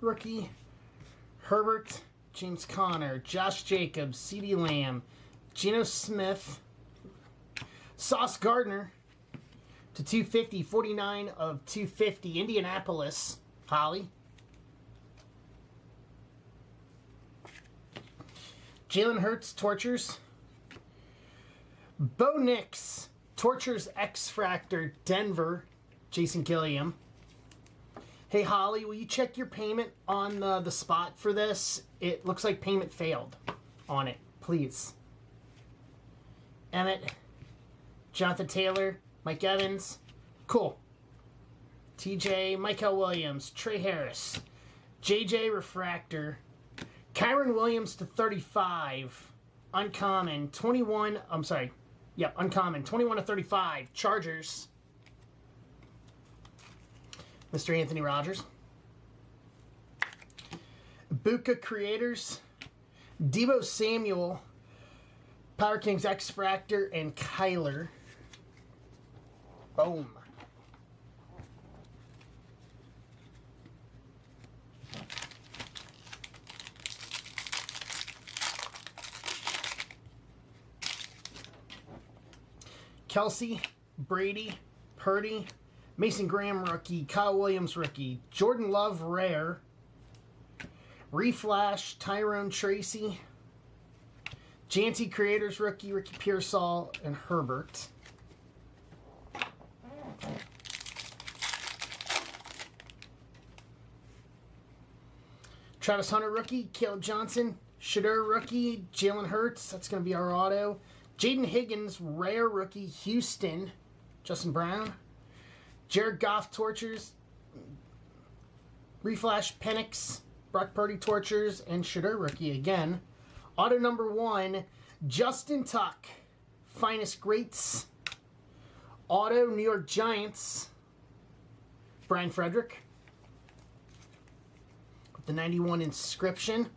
rookie. Herbert, James Conner, Josh Jacobs, CeeDee Lamb, Geno Smith, Sauce Gardner to 250, 49 of 250. Indianapolis, Holly. Jalen Hurts, Tortures. Bo Nix, Tortures X Fractor, Denver, Jason Gilliam. Hey, Holly, will you check your payment on the spot for this? It looks like payment failed on it, please. Emmett, Jonathan Taylor, Mike Evans. Cool. TJ, Michael Williams, Trey Harris, JJ Refractor, Kyron Williams to 35. Uncommon, 21. I'm sorry. Yep, uncommon, 21 to 35. Chargers. Mr. Anthony Rogers. Buka Creators. Deebo Samuel. Power Kings X Fractor and Kyler. Boom. Kelsey, Brady, Purdy, Mason Graham rookie, Kyle Williams rookie, Jordan Love rare, Reflash, Tyrone Tracy, Janty Creators rookie, Ricky Pearsall, and Herbert. Travis Hunter rookie, Caleb Johnson, Shadur rookie, Jalen Hurts, that's going to be our auto. Jaden Higgins, rare rookie, Houston, Justin Brown. Jared Goff, Tortures. Reflash, Penix, Brock Purdy, Tortures, and Shadur rookie again. Auto number 1, Justin Tuck, Finest Greats. Auto, New York Giants, Brian Frederick. With the 91 inscription.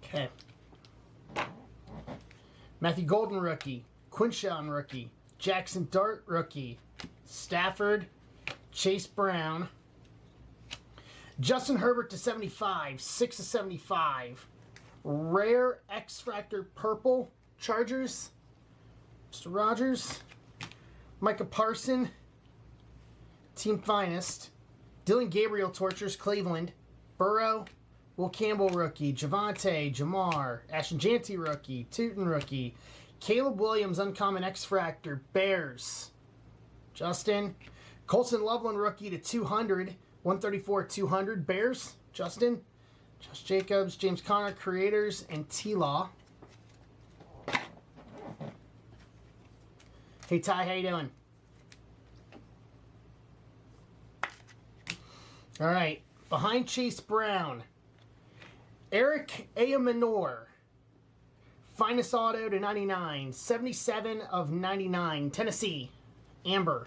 Okay. Matthew Golden rookie, Quinshawn rookie, Jackson Dart rookie, Stafford, Chase Brown, Justin Herbert to 75, 6 to 75, rare X Fractor purple, Chargers, Mr. Rogers, Micah Parson, Team Finest, Dylan Gabriel Tortures, Cleveland, Burrow, Will Campbell rookie, Javonte, Jamar, Ashton Janty rookie, Tootin rookie, Caleb Williams uncommon X Fractor, Bears, Justin, Colson Loveland rookie to 200, 134 200, Bears, Justin, Josh Jacobs, James Conner Creators, and T-Law. Hey Ty, how you doing? All right, behind Chase Brown, Eric Ayamanor, Finest Auto to 99, 77 of 99, Tennessee, Amber,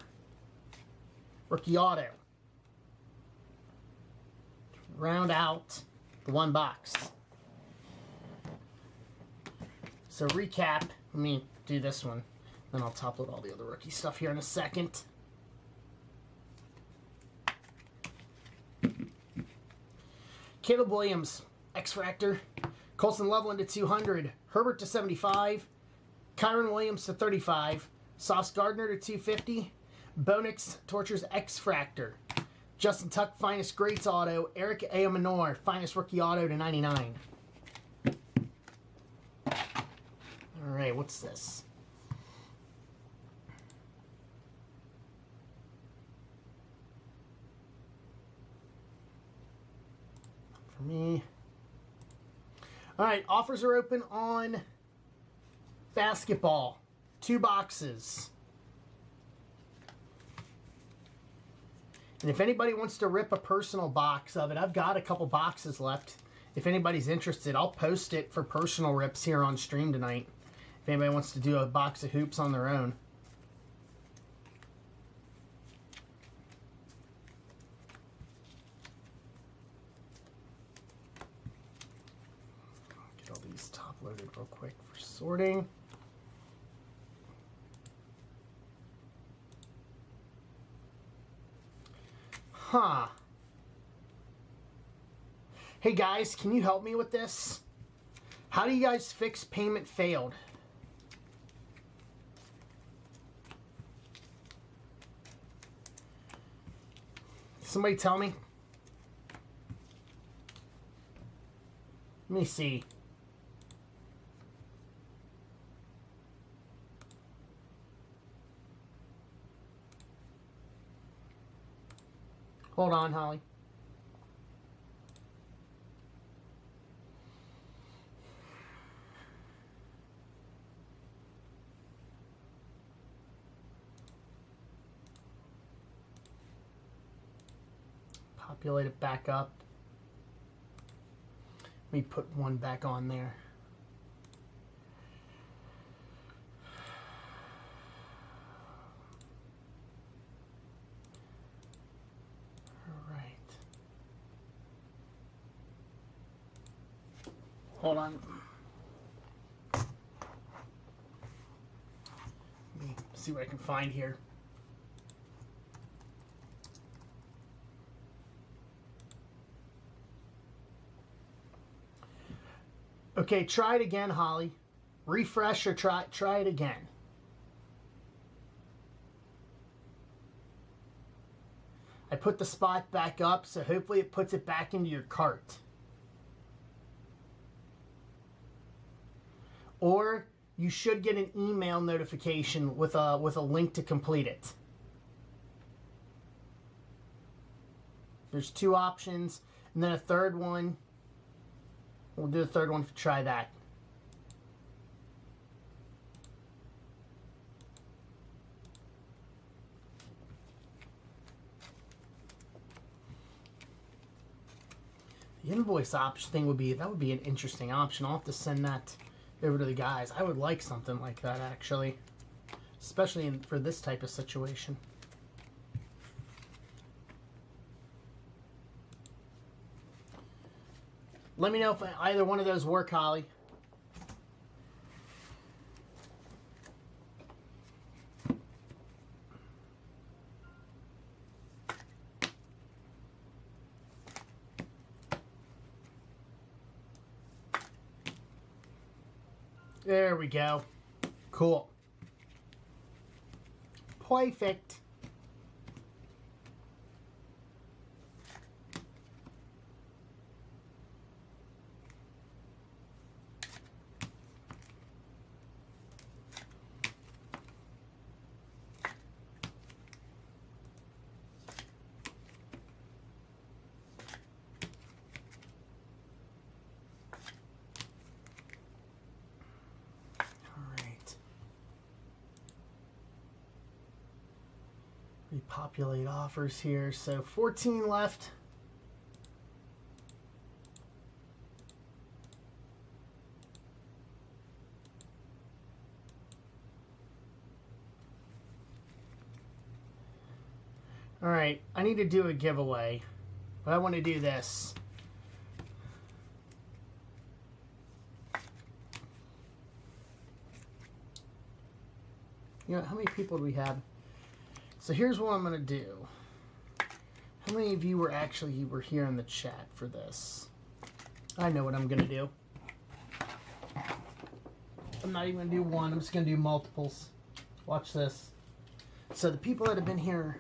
rookie auto. Round out the one box. So recap, let me do this one, then I'll top load all the other rookie stuff here in a second. Caleb Williams, X Fractor, Colson Loveland to 200, Herbert to 75, Kyron Williams to 35, Sauce Gardner to 250, Bo Nix, Tortures X Fractor, Justin Tuck, Finest Greats Auto, Eric Ayamanor, Finest Rookie Auto to 99. All right, what's this? For me. All right, offers are open on basketball. 2 boxes. And if anybody wants to rip a personal box of it, I've got a couple boxes left. If anybody's interested, I'll post it for personal rips here on stream tonight. If anybody wants to do a box of hoops on their own. Get all these top loaded real quick for sorting. Huh. Hey guys, can you help me with this? How do you guys fix payment failed? Somebody tell me. Let me see. Hold on, Holly. Populate it back up. Let me put one back on there. Hold on. Let me see what I can find here. Okay, try it again, Holly. Refresh or try it again. I put the spot back up, so hopefully it puts it back into your cart. Or you should get an email notification with a link to complete it. There's two options, and then a third one. We'll do the third one to try that. The invoice option thing would be an interesting option. I'll have to send that over to the guys. I would like something like that, actually, especially for this type of situation. Let me know if either one of those work, Holly. There we go. Cool. Perfect. Repopulate offers here. So 14 left. All right, I need to do a giveaway, but I want to do this. You know, how many people do we have? So here's what I'm going to do. How many of you were here in the chat for this? I know what I'm going to do. I'm not even going to do one. I'm just going to do multiples. Watch this. So the people that have been here.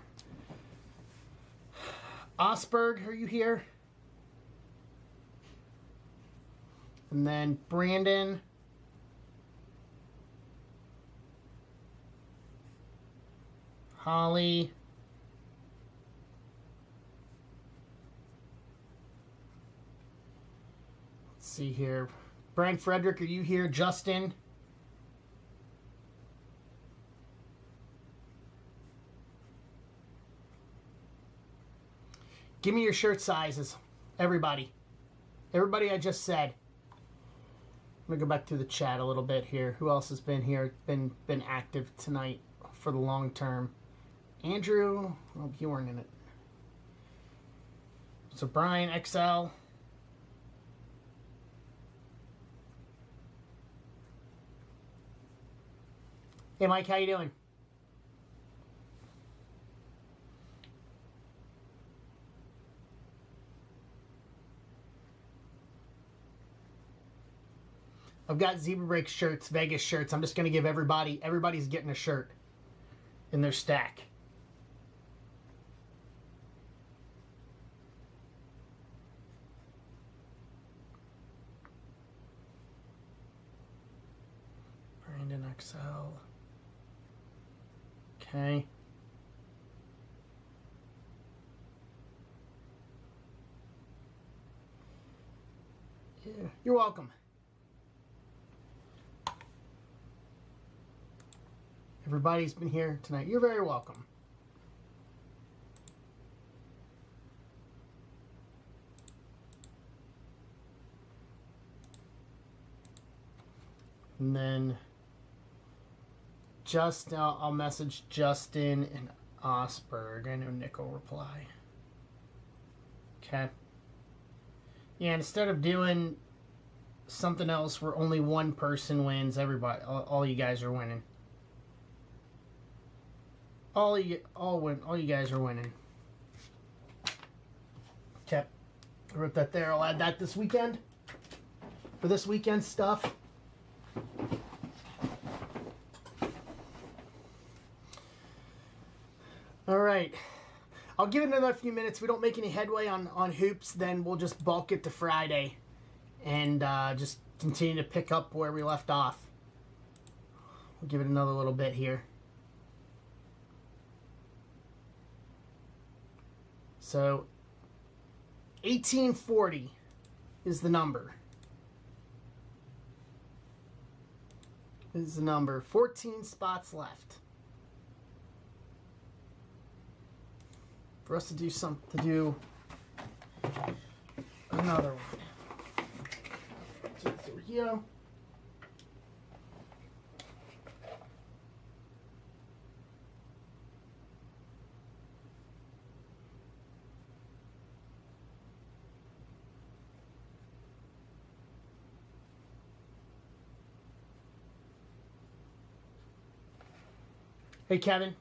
Osberg, are you here? And then Brandon. Holly. Let's see here. Brian Frederick, are you here? Justin. Give me your shirt sizes. Everybody. Everybody I just said. I'm going to go back to the chat a little bit here. Who else has been here? Been active tonight for the long term. Andrew. Oh, you weren't in it. So Brian, XL. Hey, Mike, how you doing? I've got Zebra Break shirts, Vegas shirts. I'm just going to give everybody's getting a shirt in their stack. Brandon XL. Okay. Yeah, you're welcome. Everybody's been here tonight. You're very welcome. And then I'll message Justin and Osberg. I know Nick will reply. Okay. Yeah, instead of doing something else where only one person wins, all you guys are winning. All you guys are winning. Okay. I wrote that there. I'll add that this weekend. For this weekend stuff. All right. I'll give it another few minutes. If we don't make any headway on hoops, then we'll just bulk it to Friday. And just continue to pick up where we left off. We'll give it another little bit here. So, 1840 is the number. 14 spots left. For us to do another one. So here we go. Hey, Kevin.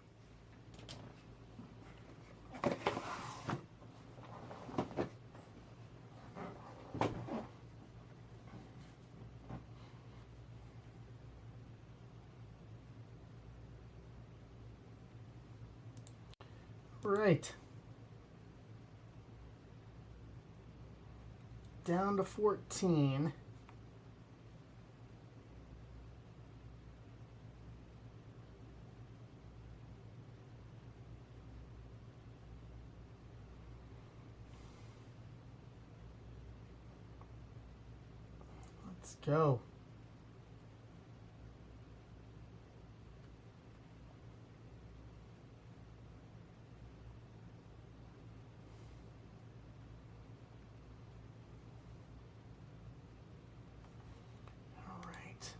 All right. Down to 14. Let's go. All right.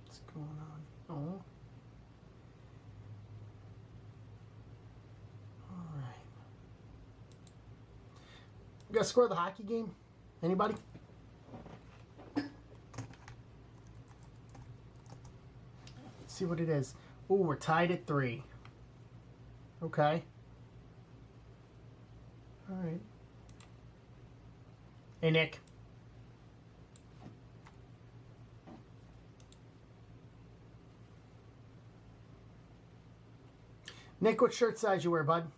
What's going on? Oh. You guys score the hockey game? Anybody? Let's see what it is. Ooh, we're tied at 3. Okay. All right. Hey, Nick. Nick, what shirt size you wear, bud?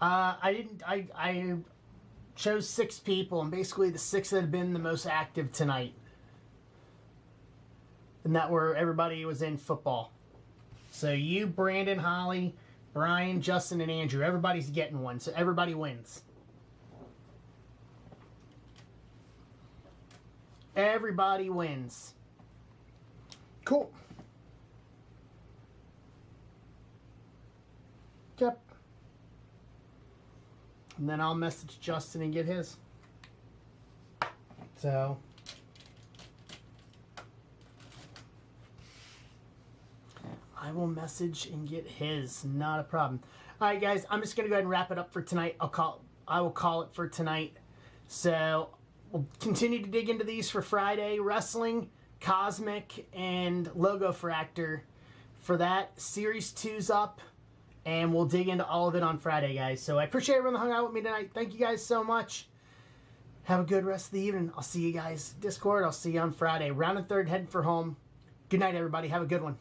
I chose 6 people, and basically the 6 that have been the most active tonight. and that where everybody was in football. So you, Brandon, Holly, Brian, Justin, and Andrew, everybody's getting one. So everybody wins. Everybody wins. Cool. Yep. And then I'll message Justin and get his. So I will message and get his. Not a problem. All right, guys. I'm just gonna go ahead and wrap it up for tonight. I will call it for tonight. So we'll continue to dig into these for Friday. Wrestling, Cosmic, and Logo Fractor. For that, Series 2's up. And we'll dig into all of it on Friday, guys. So I appreciate everyone that hung out with me tonight. Thank you guys so much. Have a good rest of the evening. I'll see you guys Discord. I'll see you on Friday. Round and third, heading for home. Good night, everybody. Have a good one.